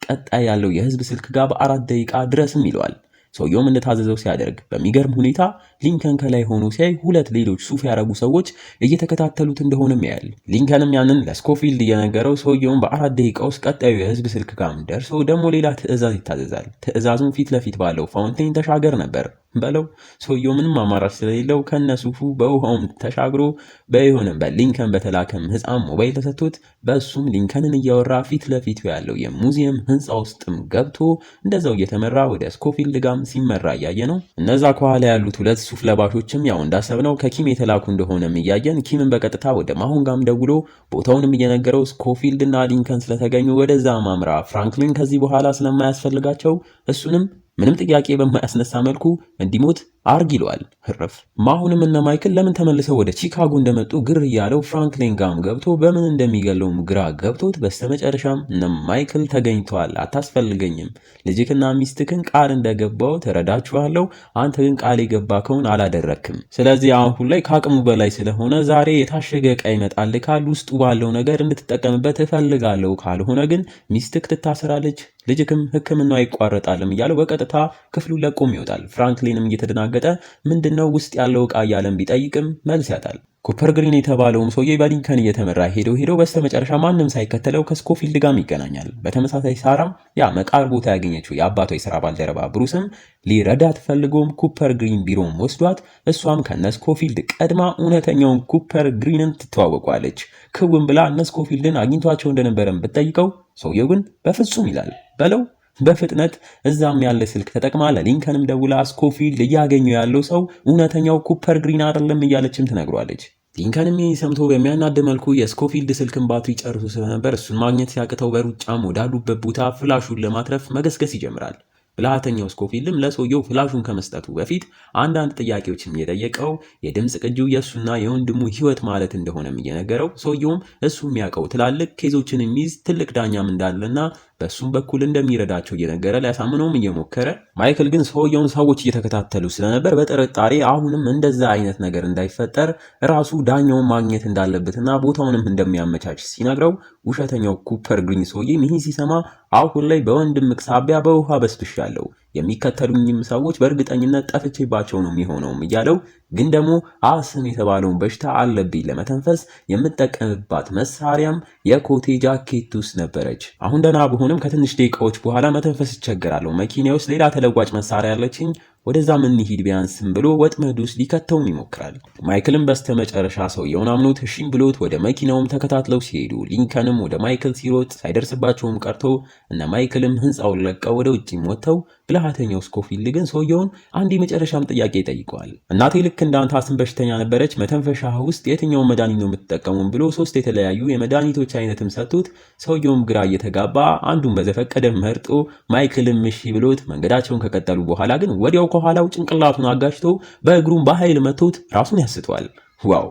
ቀጣይ ያለው የህዝብ ስልክ ጋር በ4 ደቂቃ ድረስም ይለዋል። ሰውየውም እንደታዘዘው ሲያደርግ በሚገርም ሁኔታ ሊንከን ከላይ ሆኖ ሲያይ 2 ሌሎች ሱፍ ያረጉ ሰዎች እየተከታተሉት እንደሆነም ያያል። ሊንከንም ያንን ለስኮፊልድ እየነገረው ሰውየውም በ4 ደቂቃ ውስጥ ቀጣዩ የህዝብ ስልክ ጋም ደርሶ ደግሞ ሌላ ትዕዛዝ ይታዘዛል። ትዕዛዙን ፊት ለፊት ባለው ፋውንቴን ተሻገር ነበር በለው። ሰውየው ምንም አማራጭ ስለሌለው ከነሱፉ በውሃውም ተሻግሮ በይሆንም በሊንከን በተላከም ህፃን ሞባይል ተሰጥቶት በሱም ሊንከንን እያወራ ፊት ለፊቱ ያለው የሙዚየም ህንፃ ውስጥም ገብቶ እንደዛው እየተመራ ወደ ስኮፊልድ ጋም ሲመራ እያየ ነው። እነዛ ከኋላ ያሉት 2 ሱፍ ለባሾችም ያው እንዳሰብነው ከኪም የተላኩ እንደሆነም እያየን ኪምን በቀጥታ ወደ ማሆን ጋም ደውሎ ቦታውንም እየነገረው ስኮፊልድ እና ሊንከን ስለተገኙ ወደዛ ማምራ ፍራንክሊን ከዚህ በኋላ ስለማያስፈልጋቸው እሱንም ምንም ጥያቄ በማያስነሳ መልኩ እንዲሞት አርግ ይለዋል። ህርፍ ማሁንም እነ ማይክል ለምን ተመልሰው ወደ ቺካጎ እንደመጡ ግር እያለው ፍራንክሊን ጋም ገብቶ በምን እንደሚገለውም ግራ ገብቶት በስተመጨረሻም እነ ማይክል ተገኝተዋል። አታስፈልገኝም፣ ልጅክና ሚስትክን ቃል እንደገባው ተረዳችኋለሁ፣ አንተ ግን ቃል የገባከውን አላደረክም። ስለዚህ አሁን ላይ ከአቅሙ በላይ ስለሆነ ዛሬ የታሸገ ዕቃ ይመጣልካል፣ ውስጡ ባለው ነገር እንድትጠቀምበት እፈልጋለሁ፣ ካልሆነ ግን ሚስትክ ትታሰራለች፣ ልጅክም ሕክምናው ይቋረጣልም እያለው በቀጥታ ክፍሉን ለቆም ይወጣል። ፍራንክሊንም እየተደናገጠ ምንድነው ውስጥ ያለው ዕቃ እያለም ቢጠይቅም መልስ ያጣል። ኩፐር ግሪን የተባለውም ሰውዬ በሊንከን እየተመራ ሄዶ በስተመጨረሻ ማንም ሳይከተለው ከስኮፊልድ ጋር ይገናኛል። በተመሳሳይ ሳራም ያ መቃብር ቦታ ያገኘችው የአባቷ የሥራ ባልደረባ ብሩስም ሊረዳት ፈልጎም ኩፐር ግሪን ቢሮም ወስዷት እሷም ከነስኮፊልድ ቀድማ እውነተኛውን ኩፐር ግሪንን ትተዋወቋለች። ክውን ብላ እነስኮፊልድን አግኝቷቸው እንደነበረም ብትጠይቀው ሰውየው ግን በፍጹም ይላል። በለው በፍጥነት እዛም ያለ ስልክ ተጠቅማ ለሊንከንም ደውላ ስኮፊልድ እያገኘው ያለው ሰው እውነተኛው ኩፐር ግሪን አይደለም እያለችም ትነግሯለች። ሊንከንም ሰምቶ በሚያናድ መልኩ የስኮፊልድ ስልክን ባትሪ ጨርሶ ስለነበር እሱን ማግኘት ሲያቅተው በሩጫም ወዳሉበት ቦታ ፍላሹን ለማትረፍ መገስገስ ይጀምራል። ብልሃተኛው ስኮፊልድም ለሰውየው ፍላሹን ከመስጠቱ በፊት አንዳንድ ጥያቄዎችን እየጠየቀው የድምፅ ቅጂው የእሱና የወንድሙ ሕይወት ማለት እንደሆነም እየነገረው ሰውየውም እሱ የሚያውቀው ትላልቅ ኬዞችን የሚይዝ ትልቅ ዳኛም እንዳለና በሱም በኩል እንደሚረዳቸው እየነገረ ሊያሳምነውም እየሞከረ ማይክል ግን ሰውየውን ሰዎች እየተከታተሉ ስለነበር በጥርጣሬ አሁንም እንደዛ አይነት ነገር እንዳይፈጠር ራሱ ዳኛውን ማግኘት እንዳለበትና ቦታውንም እንደሚያመቻች ሲነግረው ውሸተኛው ኩፐር ግሪን ሰውዬ ይህን ሲሰማ አሁን ላይ በወንድምክ ሳቢያ በውሃ በስብሻለሁ፣ የሚከተሉኝም ሰዎች በእርግጠኝነት ጠፍቼባቸው ነው የሚሆነውም እያለው ግን ደግሞ አስም የተባለውን በሽታ አለብኝ ለመተንፈስ የምጠቀምባት መሳሪያም የኮቴ ጃኬት ውስጥ ነበረች። አሁን ደህና ብሆንም ከትንሽ ደቂቃዎች በኋላ መተንፈስ ይቸገራለሁ። መኪና ውስጥ ሌላ ተለዋጭ መሳሪያ አለችኝ፣ ወደዛ ምን ሂድ ቢያንስም ብሎ ወጥመድ ውስጥ ሊከተውም ይሞክራል። ማይክልም በስተመጨረሻ ሰውየውን አምኖት እሺም ብሎት ወደ መኪናውም ተከታትለው ሲሄዱ ሊንከንም ወደ ማይክል ሲሮጥ ሳይደርስባቸውም ቀርቶ እነ ማይክልም ህንፃውን ለቀው ወደ ውጭም ወጥተው ብልሃተኛው ስኮፊልድ ግን ሰውየውን አንድ የመጨረሻም ጥያቄ ይጠይቀዋል። እናቴ ልክ እንዳንተ አስም በሽተኛ ነበረች፣ መተንፈሻ ውስጥ የትኛውን መድኃኒት ነው የምትጠቀሙም ብሎ 3 የተለያዩ የመድኃኒቶች አይነትም ሰጡት። ሰውየውም ግራ እየተጋባ አንዱን በዘፈቀደ መርጦ ማይክልም እሺ ብሎት መንገዳቸውን ከቀጠሉ በኋላ ግን ወዲያው ከኋላው ጭንቅላቱን አጋጭቶ በእግሩም በኃይል መቶት ራሱን ያስተዋል። ዋው!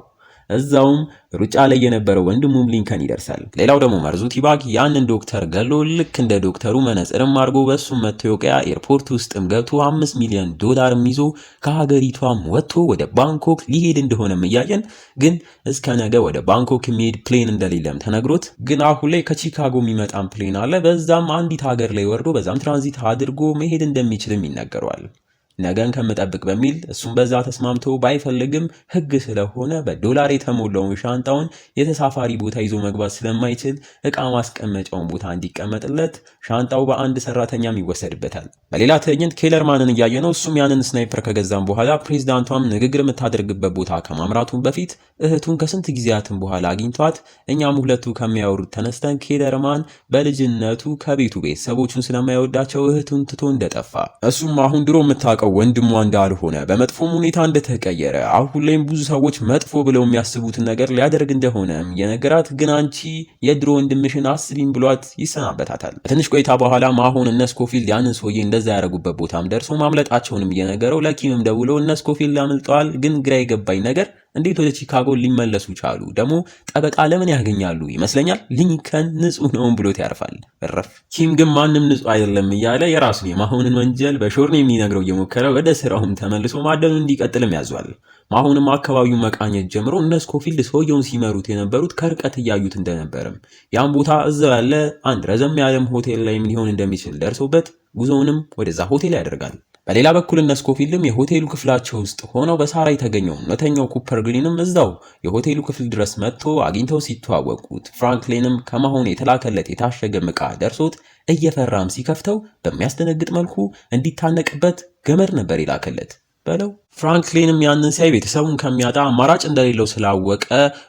እዛውም ሩጫ ላይ የነበረው ወንድሙም ሊንከን ይደርሳል። ሌላው ደግሞ መርዙ ቲባግ ያንን ዶክተር ገሎ ልክ እንደ ዶክተሩ መነጽርም አድርጎ በሱም መታወቂያ ኤርፖርት ውስጥም ገብቶ $5 ሚሊዮን ይዞ ከሀገሪቷም ወጥቶ ወደ ባንኮክ ሊሄድ እንደሆነም እያየን ግን እስከ ነገ ወደ ባንኮክ የሚሄድ ፕሌን እንደሌለም ተነግሮት ግን አሁን ላይ ከቺካጎ የሚመጣም ፕሌን አለ። በዛም አንዲት ሀገር ላይ ወርዶ በዛም ትራንዚት አድርጎ መሄድ እንደሚችልም ይነገረዋል። ነገን ከምጠብቅ በሚል እሱም በዛ ተስማምቶ ባይፈልግም ሕግ ስለሆነ በዶላር የተሞላውን ሻንጣውን የተሳፋሪ ቦታ ይዞ መግባት ስለማይችል ዕቃ ማስቀመጫውን ቦታ እንዲቀመጥለት ሻንጣው በአንድ ሰራተኛም ይወሰድበታል። በሌላ ትዕይንት ኬለርማንን እያየ ነው። እሱም ያንን ስናይፐር ከገዛም በኋላ ፕሬዝዳንቷም ንግግር የምታደርግበት ቦታ ከማምራቱን በፊት እህቱን ከስንት ጊዜያትን በኋላ አግኝቷት እኛም ሁለቱ ከሚያወሩት ተነስተን ኬለርማን በልጅነቱ ከቤቱ ቤተሰቦቹን ስለማይወዳቸው እህቱን ትቶ እንደጠፋ እሱም አሁን ድሮ የምታውቀው ወንድሟ እንዳልሆነ በመጥፎም ሁኔታ እንደተቀየረ አሁን ላይም ብዙ ሰዎች መጥፎ ብለው የሚያስቡትን ነገር ሊያደርግ እንደሆነ የነገራት ግን አንቺ የድሮ ወንድምሽን አስቢም ብሏት ይሰናበታታል። ትንሽ ቆይታ በኋላ ማሆን እነ ስኮፊልድ ያንን ሰውዬ እንደዛ ያደረጉበት ቦታም ደርሶ ማምለጣቸውንም እየነገረው ለኪምም ደውሎ እነ ስኮፊልድ አምልጠዋል፣ ግን ግራ የገባኝ ነገር እንዴት ወደ ቺካጎ ሊመለሱ ቻሉ? ደግሞ ጠበቃ ለምን ያገኛሉ? ይመስለኛል ሊንከን ንጹህ ነውን ብሎት ያርፋል። እረፍ። ኪም ግን ማንም ንጹህ አይደለም እያለ የራሱን የማሆንን ወንጀል በሾርኔ የሚነግረው እየሞከረ ወደ ስራውም ተመልሶ ማደኑ እንዲቀጥልም ያዟል። ማሆንም አካባቢውን መቃኘት ጀምሮ እነ ስኮፊልድ ሰውየውን ሲመሩት የነበሩት ከርቀት እያዩት እንደነበርም ያን ቦታ እዛው ያለ አንድ ረዘም ያለም ሆቴል ላይም ሊሆን እንደሚችል ደርሶበት ጉዞውንም ወደዛ ሆቴል ያደርጋል። በሌላ በኩል እነ ስኮፊልድም የሆቴሉ ክፍላቸው ውስጥ ሆነው በሳራ የተገኘው እውነተኛው ኩፐር ግሪንም እዛው የሆቴሉ ክፍል ድረስ መጥቶ አግኝተው ሲተዋወቁት ፍራንክሊንም ከማሆን የተላከለት የታሸገ ዕቃ ደርሶት እየፈራም ሲከፍተው በሚያስደነግጥ መልኩ እንዲታነቅበት ገመድ ነበር ይላከለት። በለው ፍራንክሊንም ያንን ሲያይ ቤተሰቡን ከሚያጣ አማራጭ እንደሌለው ስላወቀ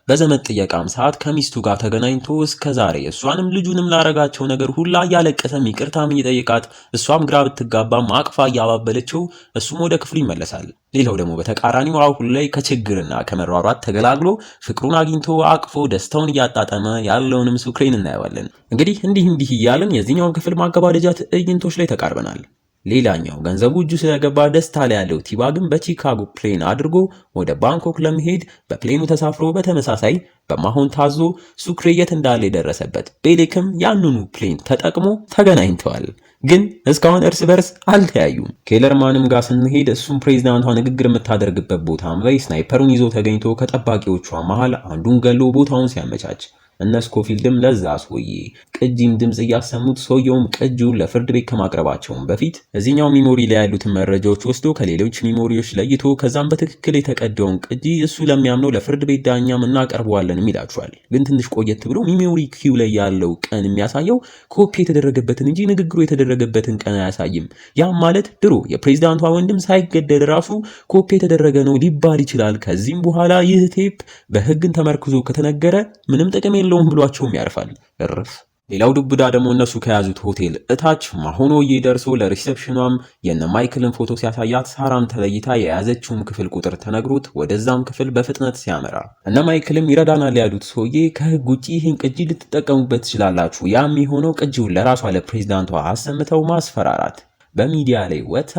በዘመድ ጥየቃም ሰዓት ከሚስቱ ጋር ተገናኝቶ እስከዛሬ እሷንም ልጁንም ላረጋቸው ነገር ሁላ እያለቀሰም ይቅርታም እየጠየቃት እሷም ግራ ብትጋባም አቅፋ እያባበለችው እሱም ወደ ክፍሉ ይመለሳል። ሌላው ደግሞ በተቃራኒው አሁን ላይ ከችግርና ከመሯሯጥ ተገላግሎ ፍቅሩን አግኝቶ አቅፎ ደስታውን እያጣጠመ ያለውንም ሱክሬን እናየዋለን። እንግዲህ እንዲህ እያልን የዚህኛውን ክፍል ማገባደጃ ትዕይንቶች ላይ ተቃርበናል። ሌላኛው ገንዘቡ እጁ ስለገባ ደስታ ላይ ያለው ቲባ ግን በቺካጎ ፕሌን አድርጎ ወደ ባንኮክ ለመሄድ በፕሌኑ ተሳፍሮ በተመሳሳይ በማሆን ታዞ ሱክሬ የት እንዳለ የደረሰበት ቤሌክም ያንኑ ፕሌን ተጠቅሞ ተገናኝተዋል። ግን እስካሁን እርስ በርስ አልተያዩም። ኬለርማንም ጋር ስንሄድ እሱም ፕሬዝዳንቷ ንግግር የምታደርግበት ቦታም ላይ ስናይፐሩን ይዞ ተገኝቶ ከጠባቂዎቿ መሃል አንዱን ገሎ ቦታውን ሲያመቻች እነ ስኮፊልድም ለዛ ሰውዬ ቅጂም ድምጽ እያሰሙት ሰውየውም ቅጂውን ለፍርድ ቤት ከማቅረባቸውም በፊት እዚህኛው ሚሞሪ ላይ ያሉትን መረጃዎች ወስዶ ከሌሎች ሚሞሪዎች ለይቶ ከዛም በትክክል የተቀደውን ቅጂ እሱ ለሚያምነው ለፍርድ ቤት ዳኛም እናቀርበዋለንም ይላቸዋል። ግን ትንሽ ቆየት ብሎ ሚሞሪ ኪው ላይ ያለው ቀን የሚያሳየው ኮፒ የተደረገበትን እንጂ ንግግሩ የተደረገበትን ቀን አያሳይም። ያም ማለት ድሮ የፕሬዝዳንቷ ወንድም ሳይገደል ራሱ ኮፒ የተደረገ ነው ሊባል ይችላል። ከዚህም በኋላ ይህ ቴፕ በህግን ተመርክዞ ከተነገረ ምንም ጥቅም የለውም ብሏቸውም ያርፋል። እርፍ። ሌላው ዱብዳ ደግሞ እነሱ ከያዙት ሆቴል እታች ማሆኖዬ ደርሶ ለሪሴፕሽኗም የነ ማይክልን ፎቶ ሲያሳያት ሳራም ተለይታ የያዘችውን ክፍል ቁጥር ተነግሮት ወደዛም ክፍል በፍጥነት ሲያመራ እነ ማይክልም ይረዳናል ያሉት ሰውዬ ከህግ ውጪ ይህን ቅጂ ልትጠቀሙበት ትችላላችሁ፣ ያም የሆነው ቅጂውን ለራሷ ለፕሬዝዳንቷ አሰምተው ማስፈራራት በሚዲያ ላይ ወጥታ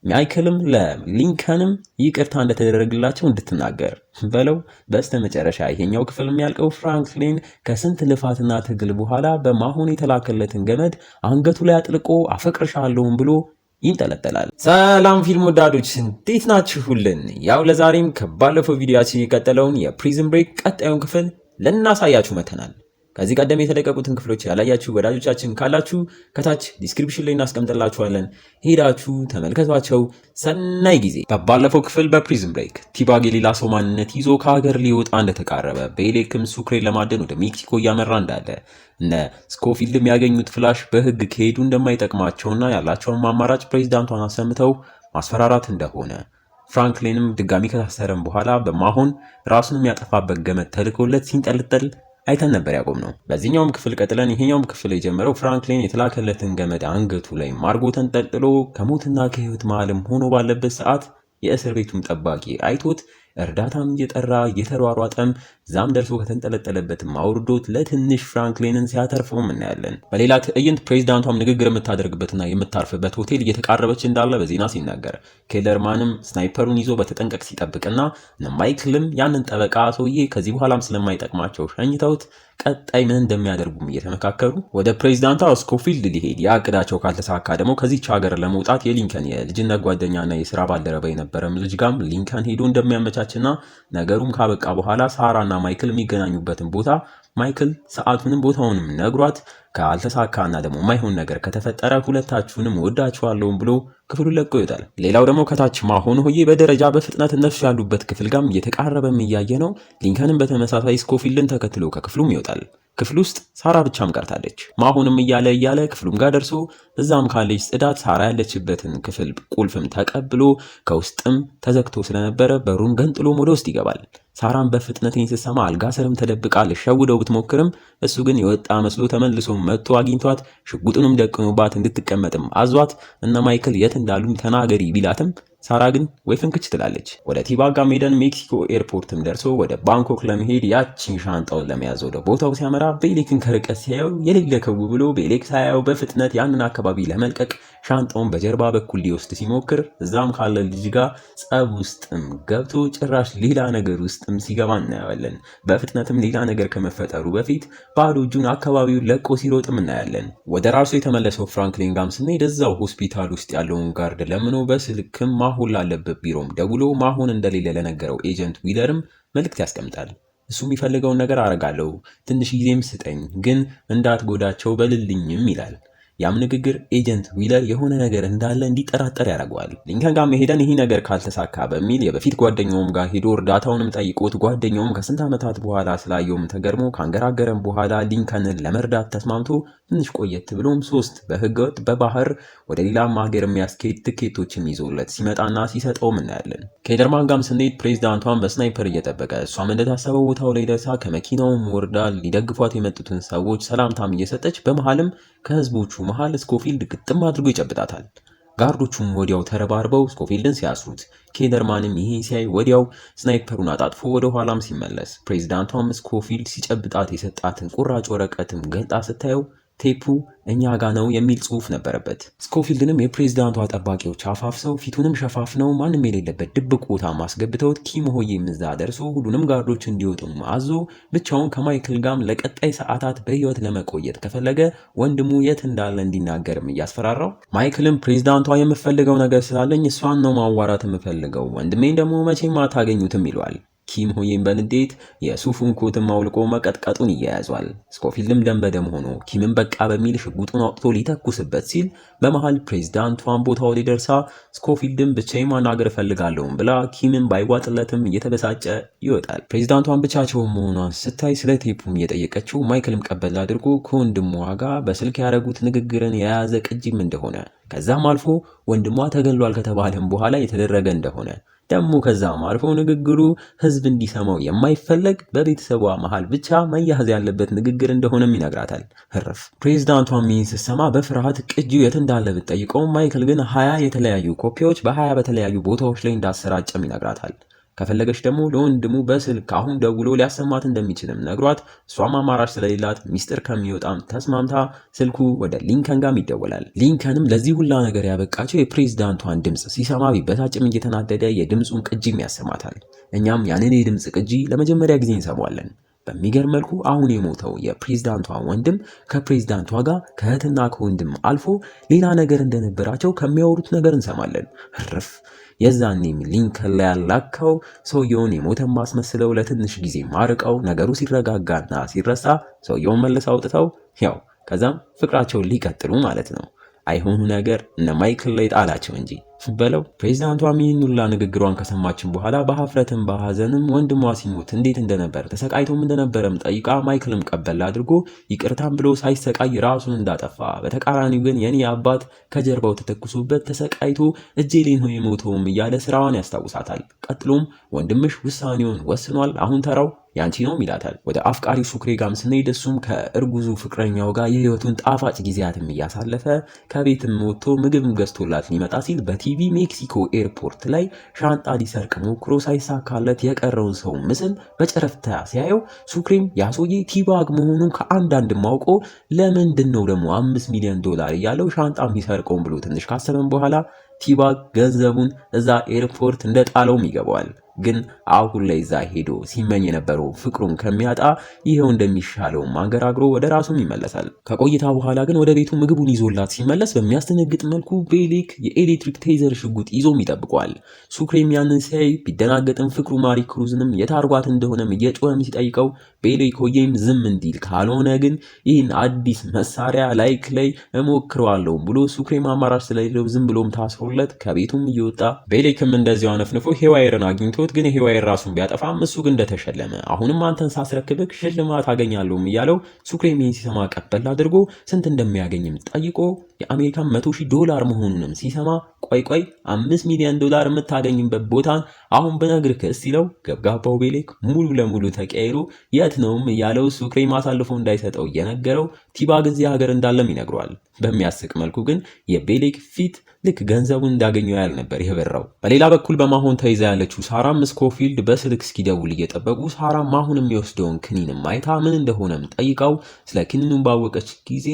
ማይክልም ለሊንከንም ይቅርታ እንደተደረገላቸው እንድትናገር በለው። በስተመጨረሻ ይሄኛው ክፍል የሚያልቀው ፍራንክሊን ከስንት ልፋትና ትግል በኋላ በማሆን የተላከለትን ገመድ አንገቱ ላይ አጥልቆ አፈቅርሻለሁም ብሎ ይንጠለጠላል። ሰላም ፊልም ወዳዶች እንዴት ናችሁልን? ያው ለዛሬም ከባለፈው ቪዲዮአችን የቀጠለውን የፕሪዝን ብሬክ ቀጣዩን ክፍል ልናሳያችሁ መተናል። ከዚህ ቀደም የተለቀቁትን ክፍሎች ያላያችሁ ወዳጆቻችን ካላችሁ ከታች ዲስክሪፕሽን ላይ እናስቀምጥላችኋለን። ሄዳችሁ ተመልከቷቸው። ሰናይ ጊዜ። በባለፈው ክፍል በፕሪዝን ብሬክ ቲባግ የሌላ ሰው ማንነት ይዞ ከሀገር ሊወጣ እንደተቃረበ ቤሌክም ሱክሬን ለማደን ወደ ሜክሲኮ እያመራ እንዳለ እነ ስኮፊልድም ያገኙት ፍላሽ በህግ ከሄዱ እንደማይጠቅማቸውና ያላቸውን አማራጭ ፕሬዝዳንቷን አሰምተው ማስፈራራት እንደሆነ ፍራንክሊንም ድጋሚ ከታሰረም በኋላ በማሆን ራሱን የሚያጠፋበት ገመድ ተልኮለት ሲንጠልጠል አይተን ነበር ያቆም ነው። በዚህኛውም ክፍል ቀጥለን ይሄኛውም ክፍል የጀመረው ፍራንክሊን የተላከለትን ገመድ አንገቱ ላይ ማርጎ ተንጠልጥሎ ከሞትና ከህይወት መሃልም ሆኖ ባለበት ሰዓት የእስር ቤቱም ጠባቂ አይቶት እርዳታም እየጠራ እየተሯሯጠም ዛም ደርሶ ከተንጠለጠለበትም አውርዶት ለትንሽ ፍራንክሊንን ሲያተርፈውም እናያለን። በሌላ ትዕይንት ፕሬዝዳንቷም ንግግር የምታደርግበትና የምታርፍበት ሆቴል እየተቃረበች እንዳለ በዜና ሲናገር ኬለርማንም ስናይፐሩን ይዞ በተጠንቀቅ ሲጠብቅና ማይክልም ያንን ጠበቃ ሰውዬ ከዚህ በኋላም ስለማይጠቅማቸው ሸኝተውት ቀጣይ ምን እንደሚያደርጉም እየተመካከሩ ወደ ፕሬዝዳንቷ ስኮፊልድ ሊሄድ ያቅዳቸው ካልተሳካ ደግሞ ከዚች ሀገር ለመውጣት የሊንከን የልጅነት ጓደኛና የስራ ባልደረባ የነበረም ልጅ ጋም ሊንከን ሄዶ እንደሚያመቻችና ነገሩም ካበቃ በኋላ ሳራና ማይክል የሚገናኙበትን ቦታ ማይክል ሰዓቱንም ቦታውንም ነግሯት ካልተሳካና ደግሞ ማይሆን ነገር ከተፈጠረ ሁለታችሁንም ወዳችኋለሁም ብሎ ክፍሉን ለቆ ይወጣል። ሌላው ደግሞ ከታች ማሆኖዬ በደረጃ በፍጥነት እነሱ ያሉበት ክፍል ጋም እየተቃረበም እያየ ነው። ሊንከንም በተመሳሳይ ስኮፊልድን ተከትሎ ከክፍሉም ይወጣል። ክፍል ውስጥ ሳራ ብቻም ቀርታለች። ማሆንም እያለ ክፍሉም ጋር ደርሶ እዛም ካለች ጽዳት ሳራ ያለችበትን ክፍል ቁልፍም ተቀብሎ ከውስጥም ተዘግቶ ስለነበረ በሩን ገንጥሎም ወደ ውስጥ ይገባል። ሳራም በፍጥነት ስትሰማ አልጋ ስርም ተደብቃ ልሸውደው ብትሞክርም እሱ ግን የወጣ መስሎ ተመልሶ መጥቶ አግኝቷት ሽጉጡንም ደቅኖባት እንድትቀመጥም አዟት እነ ማይክል የት እንዳሉም ተናገሪ ቢላትም ሳራ ግን ወይ ፍንክች ትላለች። ወደ ቲባጋ ሜዳን ሜክሲኮ ኤርፖርትም ደርሶ ወደ ባንኮክ ለመሄድ ያቺን ሻንጣውን ለመያዝ ወደ ቦታው ሲያመራ ቤሌክን ከርቀት ሲያየው የሌለ ከው ብሎ ቤሌክ ሳያየው በፍጥነት ያንን አካባቢ ለመልቀቅ ሻንጣውን በጀርባ በኩል ሊወስድ ሲሞክር እዛም ካለ ልጅ ጋር ጸብ ውስጥም ገብቶ ጭራሽ ሌላ ነገር ውስጥም ሲገባ እናያለን። በፍጥነትም ሌላ ነገር ከመፈጠሩ በፊት ባዶ እጁን አካባቢውን ለቆ ሲሮጥም እናያለን። ወደ ራሱ የተመለሰው ፍራንክሊን ጋም ስንሄድ እዛው ሆስፒታል ውስጥ ያለውን ጋርድ ለምኖ በስልክም ማሆን ላለበት ቢሮም ደውሎ ማሆን እንደሌለ ለነገረው ኤጀንት ዊለርም መልእክት ያስቀምጣል። እሱ የሚፈልገውን ነገር አረጋለሁ፣ ትንሽ ጊዜም ስጠኝ፣ ግን እንዳትጎዳቸው በልልኝም ይላል። ያም ንግግር ኤጀንት ዊለር የሆነ ነገር እንዳለ እንዲጠራጠር ያደርገዋል። ሊንከን ጋር መሄደን ይህ ነገር ካልተሳካ በሚል የበፊት ጓደኛውም ጋር ሄዶ እርዳታውንም ጠይቆት ጓደኛውም ከስንት ዓመታት በኋላ ስላየውም ተገርሞ ካንገራገረም በኋላ ሊንከንን ለመርዳት ተስማምቶ ትንሽ ቆየት ብሎም 3 በህገወጥ በባህር ወደ ሌላም ሀገር የሚያስኬድ ትኬቶችን ይዞለት ሲመጣና ሲሰጠውም እናያለን። ኬለርማን ጋም ስንሄድ ፕሬዝዳንቷን በስናይፐር እየጠበቀ እሷም እንደታሰበው ቦታው ላይ ደርሳ ከመኪናውም ወርዳ ሊደግፏት የመጡትን ሰዎች ሰላምታም እየሰጠች በመሃልም ከህዝቦቹ መሃል ስኮፊልድ ግጥም አድርጎ ይጨብጣታል። ጋርዶቹም ወዲያው ተረባርበው ስኮፊልድን ሲያስሩት ኬለርማንም ይሄ ሲያይ ወዲያው ስናይፐሩን አጣጥፎ ወደ ኋላም ሲመለስ ፕሬዝዳንቷም ስኮፊልድ ሲጨብጣት የሰጣትን ቁራጭ ወረቀትም ገልጣ ስታየው ቴፑ እኛ ጋ ነው የሚል ጽሑፍ ነበረበት። ስኮፊልድንም የፕሬዝዳንቷ ጠባቂዎች አፋፍሰው ፊቱንም ሸፋፍነው ማንም የሌለበት ድብቅ ቦታ ማስገብተውት ኪም ሆዬም እዛ ደርሶ ሁሉንም ጋርዶች እንዲወጡም አዞ ብቻውን ከማይክል ጋም ለቀጣይ ሰዓታት በህይወት ለመቆየት ከፈለገ ወንድሙ የት እንዳለ እንዲናገርም እያስፈራራው፣ ማይክልም ፕሬዝዳንቷ የምፈልገው ነገር ስላለኝ እሷን ነው ማዋራት የምፈልገው፣ ወንድሜን ደግሞ መቼም አታገኙትም ይለዋል። ኪም ሆዬም በንዴት የሱፉን ኮትም አውልቆ መቀጥቀጡን ይያያዟል። ስኮፊልድም ደም በደም ሆኖ ኪምን በቃ በሚል ሽጉጡን አውጥቶ ሊተኩስበት ሲል በመሃል ፕሬዝዳንቷን ቦታው ላይ ደርሳ ስኮፊልድም ብቻዬን ማናገር እፈልጋለሁም ብላ ኪምን ባይዋጥለትም እየተበሳጨ ይወጣል። ፕሬዝዳንቷን ብቻቸውን መሆኗን ስታይ ስለ ቴፑም እየጠየቀችው ማይክልም ቀበል አድርጎ ከወንድሟ ጋር በስልክ ያደረጉት ንግግርን የያዘ ቅጂም እንደሆነ ከዛም አልፎ ወንድሟ ተገሏል ከተባለም በኋላ የተደረገ እንደሆነ ደግሞ ከዛም አልፎ ንግግሩ ህዝብ እንዲሰማው የማይፈለግ በቤተሰቧ መሃል ብቻ መያዝ ያለበት ንግግር እንደሆነም ይነግራታል። ህርፍ ፕሬዝዳንቷም ይህን ስትሰማ በፍርሃት ቅጂው የት እንዳለ ብትጠይቀው ማይክል ግን 20 የተለያዩ ኮፒዎች በ20 በተለያዩ ቦታዎች ላይ እንዳሰራጨም ይነግራታል። ከፈለገች ደግሞ ለወንድሙ በስልክ አሁን ደውሎ ሊያሰማት እንደሚችልም ነግሯት እሷም አማራጭ ስለሌላት ሚስጥር ከሚወጣም ተስማምታ ስልኩ ወደ ሊንከን ጋም ይደወላል። ሊንከንም ለዚህ ሁላ ነገር ያበቃቸው የፕሬዝዳንቷን ድምፅ ሲሰማ ቢበሳጭም እየተናደደ የድምፁን ቅጂም ያሰማታል። እኛም ያንን የድምፅ ቅጂ ለመጀመሪያ ጊዜ እንሰማዋለን። በሚገርም መልኩ አሁን የሞተው የፕሬዝዳንቷ ወንድም ከፕሬዝዳንቷ ጋር ከእህትና ከወንድም አልፎ ሌላ ነገር እንደነበራቸው ከሚያወሩት ነገር እንሰማለን። ህርፍ የዛኔም ሊንከን ላይ ያላከው ሰውየውን የሞተን ማስመስለው ለትንሽ ጊዜ ማርቀው ነገሩ ሲረጋጋና ሲረሳ ሰውየውን መልሰው አውጥተው ያው ከዛም ፍቅራቸውን ሊቀጥሉ ማለት ነው። አይሆኑ ነገር እነ ማይክል ላይ ጣላቸው እንጂ በለው። ፕሬዝዳንቷም ይህን ሁላ ንግግሯን ከሰማችን በኋላ በሀፍረትም በሐዘንም ወንድሟ ሲሞት እንዴት እንደነበር ተሰቃይቶም እንደነበረም ጠይቃ ማይክልም ቀበል አድርጎ ይቅርታም ብሎ ሳይሰቃይ ራሱን እንዳጠፋ፣ በተቃራኒው ግን የኔ አባት ከጀርባው ተተኩሶበት ተሰቃይቶ እጄ ላይ ነው የሞተውም እያለ ስራዋን ያስታውሳታል። ቀጥሎም ወንድምሽ ውሳኔውን ወስኗል፣ አሁን ተራው ያንቺ ነው ይላታል። ወደ አፍቃሪ ሱክሬ ጋም ስንሄድ እሱም ከእርጉዙ ፍቅረኛው ጋር የህይወቱን ጣፋጭ ጊዜያትም እያሳለፈ ከቤትም ወጥቶ ምግብም ገዝቶላት ሊመጣ ሲል በቲቪ ሜክሲኮ ኤርፖርት ላይ ሻንጣ ሊሰርቅ ሞክሮ ሳይሳካለት የቀረውን ሰው ምስል በጨረፍታ ሲያየው ሱክሬም ያሶዬ ቲባግ መሆኑን ከአንዳንድ ማውቆ ለምንድን ነው ደግሞ $5 ሚሊዮን እያለው ሻንጣ የሚሰርቀውን ብሎ ትንሽ ካሰበን በኋላ ቲባግ ገንዘቡን እዛ ኤርፖርት እንደጣለውም ይገባዋል። ግን አሁን ላይ እዛ ሄዶ ሲመኝ የነበረው ፍቅሩን ከሚያጣ ይሄው እንደሚሻለው ማንገራግሮ ወደ ራሱም ይመለሳል። ከቆይታ በኋላ ግን ወደ ቤቱ ምግቡን ይዞላት ሲመለስ በሚያስደነግጥ መልኩ ቤሌክ የኤሌክትሪክ ቴዘር ሽጉጥ ይዞም ይጠብቀዋል። ሱክሬም ያንን ሲያይ ቢደናገጥም ፍቅሩ ማሪ ክሩዝንም የታርጓት እንደሆነም እየጮኸም ሲጠይቀው ቤሌክ ሆዬም ዝም እንዲል ካልሆነ ግን ይህን አዲስ መሳሪያ ላይክ ላይ እሞክረዋለሁ ብሎ ሱክሬም አማራጭ ስለሌለው ዝም ብሎም ታስሮለት ከቤቱም እየወጣ ቤሌክም እንደዚያው አነፍንፎ ሄዋይርን አግኝቶ ግን ሄዋይር ራሱን ቢያጠፋም እሱ ግን እንደተሸለመ አሁንም አንተን ሳስረክብክ ሽልማት አገኛለሁም እያለው ሱክሬም ሲሰማ ቀበል አድርጎ ስንት እንደሚያገኝም ጠይቆ የአሜሪካን $100,000 መሆኑንም ሲሰማ ቆይ $5 ሚሊዮን የምታገኝበት ቦታን አሁን በነግርህ ሲለው ገብጋባው ቤሌክ ሙሉ ለሙሉ ተቀይሮ የት ነውም እያለው ሱክሬም አሳልፎ እንዳይሰጠው እየነገረው ቲባግ እዚህ ሀገር እንዳለም ይነግረዋል። በሚያስቅ መልኩ ግን የቤሌክ ፊት ልክ ገንዘቡን እንዳገኘው ያህል ነበር የበራው። በሌላ በኩል በማሆን ተይዛ ያለችው ሳራም ስኮፊልድ በስልክ እስኪደውል እየጠበቁ ሳራ ማሁን የሚወስደውን ክኒንም አይታ ምን እንደሆነም ጠይቃው ስለ ክኒኑም ባወቀች ጊዜ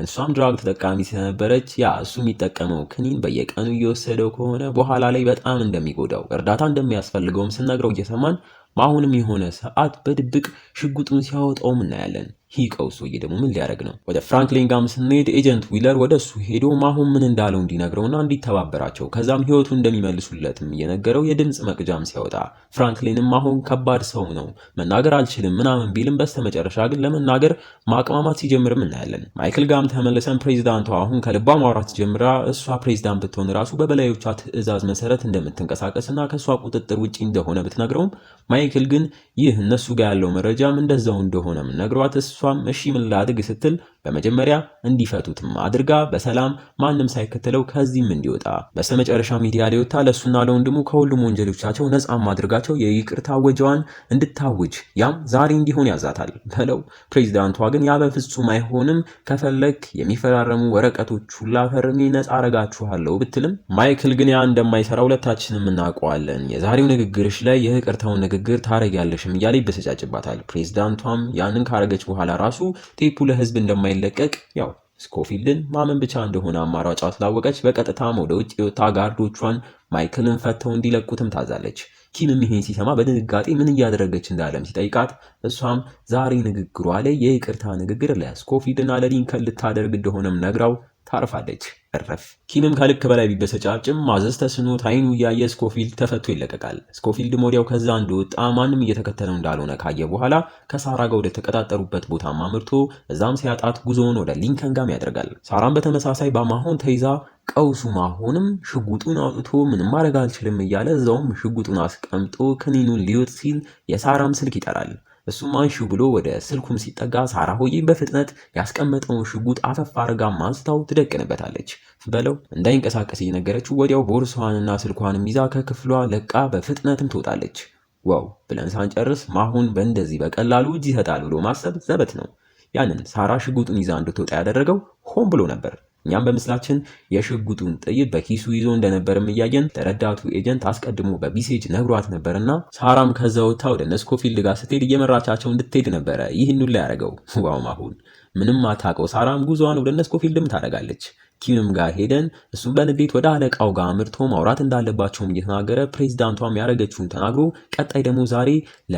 እሷም ድራግ ተጠቃሚ ስለነበረች ያ እሱ የሚጠቀመው ክኒን በየቀኑ እየወሰደው ከሆነ በኋላ ላይ በጣም እንደሚጎዳው እርዳታ እንደሚያስፈልገውም ስነግረው እየሰማን ማሁንም የሆነ ሰዓት በድብቅ ሽጉጡን ሲያወጣውም እናያለን። ይህ ቀውሶዬ ደግሞ ምን ሊያደርግ ነው? ወደ ፍራንክሊን ጋም ስንሄድ ኤጀንት ዊለር ወደ እሱ ሄዶ ማሁን ምን እንዳለው እንዲነግረውና እንዲተባበራቸው ከዛም ህይወቱ እንደሚመልሱለትም እየነገረው የድምፅ መቅጃም ሲያወጣ ፍራንክሊንም ማሁን ከባድ ሰው ነው መናገር አልችልም ምናምን ቢልም በስተመጨረሻ ግን ለመናገር ማቅማማት ሲጀምርም እናያለን። ማይክል ጋም ተመልሰን ፕሬዚዳንቷ አሁን ከልቧ ማውራት ጀምራ እሷ ፕሬዚዳንት ብትሆን ራሱ በበላዮቿ ትዕዛዝ መሰረት እንደምትንቀሳቀስና ከእሷ ቁጥጥር ውጪ እንደሆነ ብትነግረውም ማይክል ግን ይህ እነሱ ጋር ያለው መረጃም እንደዛው እንደሆነም ነግሯት እሷም እሺ ምን ላድርግ ስትል በመጀመሪያ እንዲፈቱትም አድርጋ በሰላም ማንም ሳይከተለው ከዚህም እንዲወጣ በስተመጨረሻ ሚዲያ ላይ ወጣ ለሱና ለወንድሙ ከሁሉም ወንጀሎቻቸው ነፃ ማድረጋቸው የይቅርታ ወጃዋን እንድታውጅ ያም ዛሬ እንዲሆን ያዛታል በለው። ፕሬዚዳንቷ ግን ያ በፍጹም አይሆንም ከፈለክ የሚፈራረሙ ወረቀቶች ሁላ ፈርሜ ነፃ አረጋችኋለሁ ብትልም ማይክል ግን ያ እንደማይሰራ ሁለታችንም እናውቀዋለን። የዛሬው ንግግርሽ ላይ የይቅርታውን ንግግር ታረጊያለሽም እያለ ይበሰጫጭባታል። ፕሬዚዳንቷም ያንን ካረገች በኋላ በኋላ ራሱ ቴፑ ለህዝብ እንደማይለቀቅ ያው ስኮፊልድን ማመን ብቻ እንደሆነ አማራጯ ስላወቀች በቀጥታም ወደ ውጭ የወጣ ጋርዶቿን ማይክልን ፈተው እንዲለቁትም ታዛለች። ኪምም ይሄን ሲሰማ በድንጋጤ ምን እያደረገች እንዳለም ሲጠይቃት እሷም ዛሬ ንግግሯ ላይ የይቅርታ ንግግር ለስኮፊልድና ለሊንከን ልታደርግ እንደሆነም ነግራው ታርፋለች። እረፍ። ኪምም ከልክ በላይ ቢበሰጫጭም ማዘዝ ተስኖት አይኑ እያየ ስኮፊልድ ተፈቶ ይለቀቃል። ስኮፊልድም ወዲያው ከዛ እንደወጣ ማንም እየተከተለው እንዳልሆነ ካየ በኋላ ከሳራ ጋር ወደ ተቀጣጠሩበት ቦታ አምርቶ እዛም ሲያጣት ጉዞውን ወደ ሊንከን ጋም ያደርጋል። ሳራም በተመሳሳይ በማሆን ተይዛ ቀውሱ ማሆንም ሽጉጡን አውጥቶ ምንም ማድረግ አልችልም እያለ እዛውም ሽጉጡን አስቀምጦ ክኒኑን ሊወጥ ሲል የሳራም ስልክ ይጠራል። እሱም አንሺው ብሎ ወደ ስልኩም ሲጠጋ ሳራ ሆዬ በፍጥነት ያስቀመጠውን ሽጉጥ አፈፍ አርጋ ማንስታው ትደቅንበታለች። በለው እንዳይንቀሳቀስ እየነገረችው ወዲያው ቦርሳዋንና ስልኳንም ይዛ ከክፍሏ ለቃ በፍጥነትም ትወጣለች። ዋው ብለን ሳንጨርስ ማሁን በእንደዚህ በቀላሉ እጅ ይሰጣል ብሎ ማሰብ ዘበት ነው። ያንን ሳራ ሽጉጡን ይዛ እንድትወጣ ያደረገው ሆን ብሎ ነበር። እኛም በምስላችን የሽጉጡን ጥይት በኪሱ ይዞ እንደነበርም እያየን ለረዳቱ ኤጀንት አስቀድሞ በቢሴጅ ነግሯት ነበርና ሳራም ከዛ ወጥታ ወደ ስኮፊልድ ጋር ስትሄድ እየመራቻቸው እንድትሄድ ነበረ ይህን ሁሉ ያደረገው። ዋው ማሁን ምንም አታውቀው ሳራም ጉዞዋን ወደ ስኮፊልድም ታደርጋለች። ኪምም ጋር ሄደን እሱም በንዴት ወደ አለቃው ጋር አምርቶ ማውራት እንዳለባቸውም እየተናገረ ፕሬዝዳንቷም ያደረገችውን ተናግሮ ቀጣይ ደግሞ ዛሬ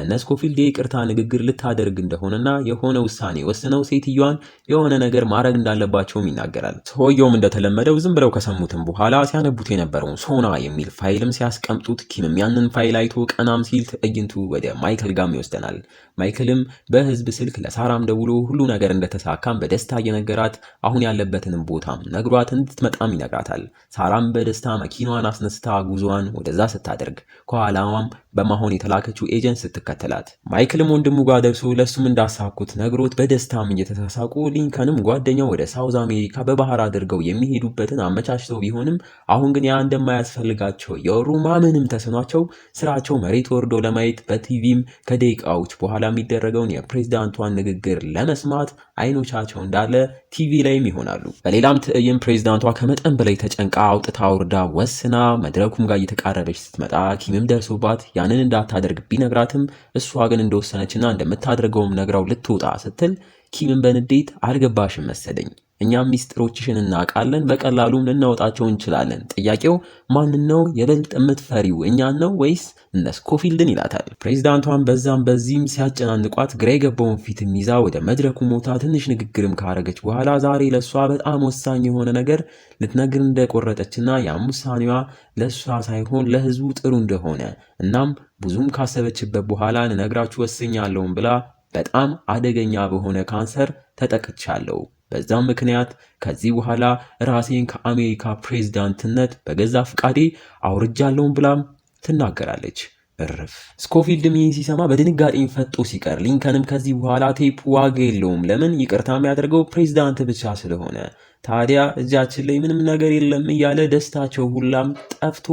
ለስኮፊልድ የይቅርታ ንግግር ልታደርግ እንደሆነና የሆነ ውሳኔ ወስነው ሴትዮዋን የሆነ ነገር ማድረግ እንዳለባቸውም ይናገራል። ሰውየውም እንደተለመደው ዝም ብለው ከሰሙትም በኋላ ሲያነቡት የነበረውን ሶና የሚል ፋይልም ሲያስቀምጡት ኪምም ያንን ፋይል አይቶ ቀናም ሲል ትዕይንቱ ወደ ማይክል ጋም ይወስደናል። ማይክልም በህዝብ ስልክ ለሳራም ደውሎ ሁሉ ነገር እንደተሳካም በደስታ እየነገራት አሁን ያለበትንም ቦታም ነግሯት እንድትመጣም ይነግራታል። ሳራም በደስታ መኪናዋን አስነስታ ጉዞዋን ወደዛ ስታደርግ ከኋላዋም በማሆን የተላከችው ኤጀንት ስትከተላት ማይክልም ወንድሙ ጋር ደርሶ ለሱም እንዳሳኩት ነግሮት በደስታም እየተሳሳቁ ሊንከንም ጓደኛው ወደ ሳውዝ አሜሪካ በባህር አድርገው የሚሄዱበትን አመቻችተው ቢሆንም አሁን ግን ያ እንደማያስፈልጋቸው የወሩ ማመንም ተስኗቸው ስራቸው መሬት ወርዶ ለማየት በቲቪም ከደቂቃዎች በኋላ የሚደረገውን የፕሬዝዳንቷን ንግግር ለመስማት አይኖቻቸው እንዳለ ቲቪ ላይም ይሆናሉ። በሌላም ትዕይንት ፕሬዝዳንቷ ከመጠን በላይ ተጨንቃ አውጥታ ወርዳ ወስና መድረኩም ጋር እየተቃረበች ስትመጣ ኪምም ደርሶባት ያንን እንዳታደርግ ቢነግራትም እሷ ግን እንደወሰነችና እንደምታደርገውም ነግራው ልትወጣ ስትል ኪምም በንዴት አልገባሽም መሰለኝ፣ እኛም ሚስጥሮችሽን እናውቃለን፣ በቀላሉም ልናወጣቸው እንችላለን። ጥያቄው ማንን ነው የበልጥ የምትፈሪው እኛን ነው ወይስ እነ ስኮፊልድን ይላታል። ፕሬዝዳንቷን በዛም በዚህም ሲያጨናንቋት ግራ የገባውን ፊትም ይዛ ወደ መድረኩ ሞታ ትንሽ ንግግርም ካረገች በኋላ ዛሬ ለእሷ በጣም ወሳኝ የሆነ ነገር ልትነግር እንደቆረጠችና ያም ውሳኔዋ ለእሷ ሳይሆን ለህዝቡ ጥሩ እንደሆነ እናም ብዙም ካሰበችበት በኋላ ልነግራችሁ ወስኛለሁም ብላ በጣም አደገኛ በሆነ ካንሰር ተጠቅቻለሁ፣ በዛም ምክንያት ከዚህ በኋላ ራሴን ከአሜሪካ ፕሬዝዳንትነት በገዛ ፍቃዴ አውርጃለሁም ብላም ትናገራለች። እርፍ። ስኮፊልድም ይህን ሲሰማ በድንጋጤ ፈጦ ሲቀር ሊንከንም ከዚህ በኋላ ቴፕ ዋጋ የለውም፣ ለምን ይቅርታ የሚያደርገው ፕሬዝዳንት ብቻ ስለሆነ ታዲያ እጃችን ላይ ምንም ነገር የለም እያለ ደስታቸው ሁላም ጠፍቶ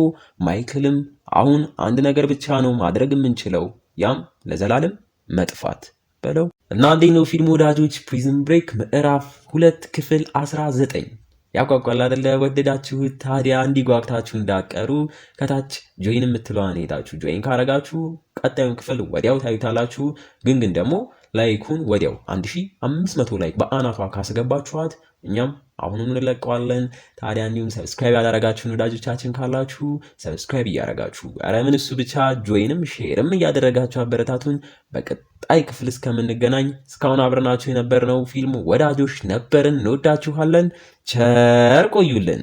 ማይክልም አሁን አንድ ነገር ብቻ ነው ማድረግ የምንችለው ያም ለዘላለም መጥፋት በለው እና እንዴት ነው ፊልም ወዳጆች? ፕሪዝን ብሬክ ምዕራፍ 2 ክፍል 19 ያቋቋል አይደለ? ወደዳችሁት? ታዲያ እንዲጓግታችሁ እንዳቀሩ ከታች ጆይን የምትለዋን ሄዳችሁ ጆይን ካረጋችሁ ቀጣዩን ክፍል ወዲያው ታዩታላችሁ። ግን ደግሞ ላይኩን ወዲያው 1500 ላይክ በአናቷ ካስገባችኋት እኛም አሁኑን እንለቀዋለን። ታዲያ እንዲሁም ሰብስክራይብ ያላረጋችሁን ወዳጆቻችን ካላችሁ ሰብስክራይብ እያረጋችሁ ኧረ ምን እሱ ብቻ ጆይንም ሼርም እያደረጋችሁ አበረታቱን። በቀጣይ ክፍል እስከምንገናኝ እስካሁን አብረናችሁ የነበርነው ፊልም ወዳጆች ነበርን። እንወዳችኋለን። ቸር ቆዩልን።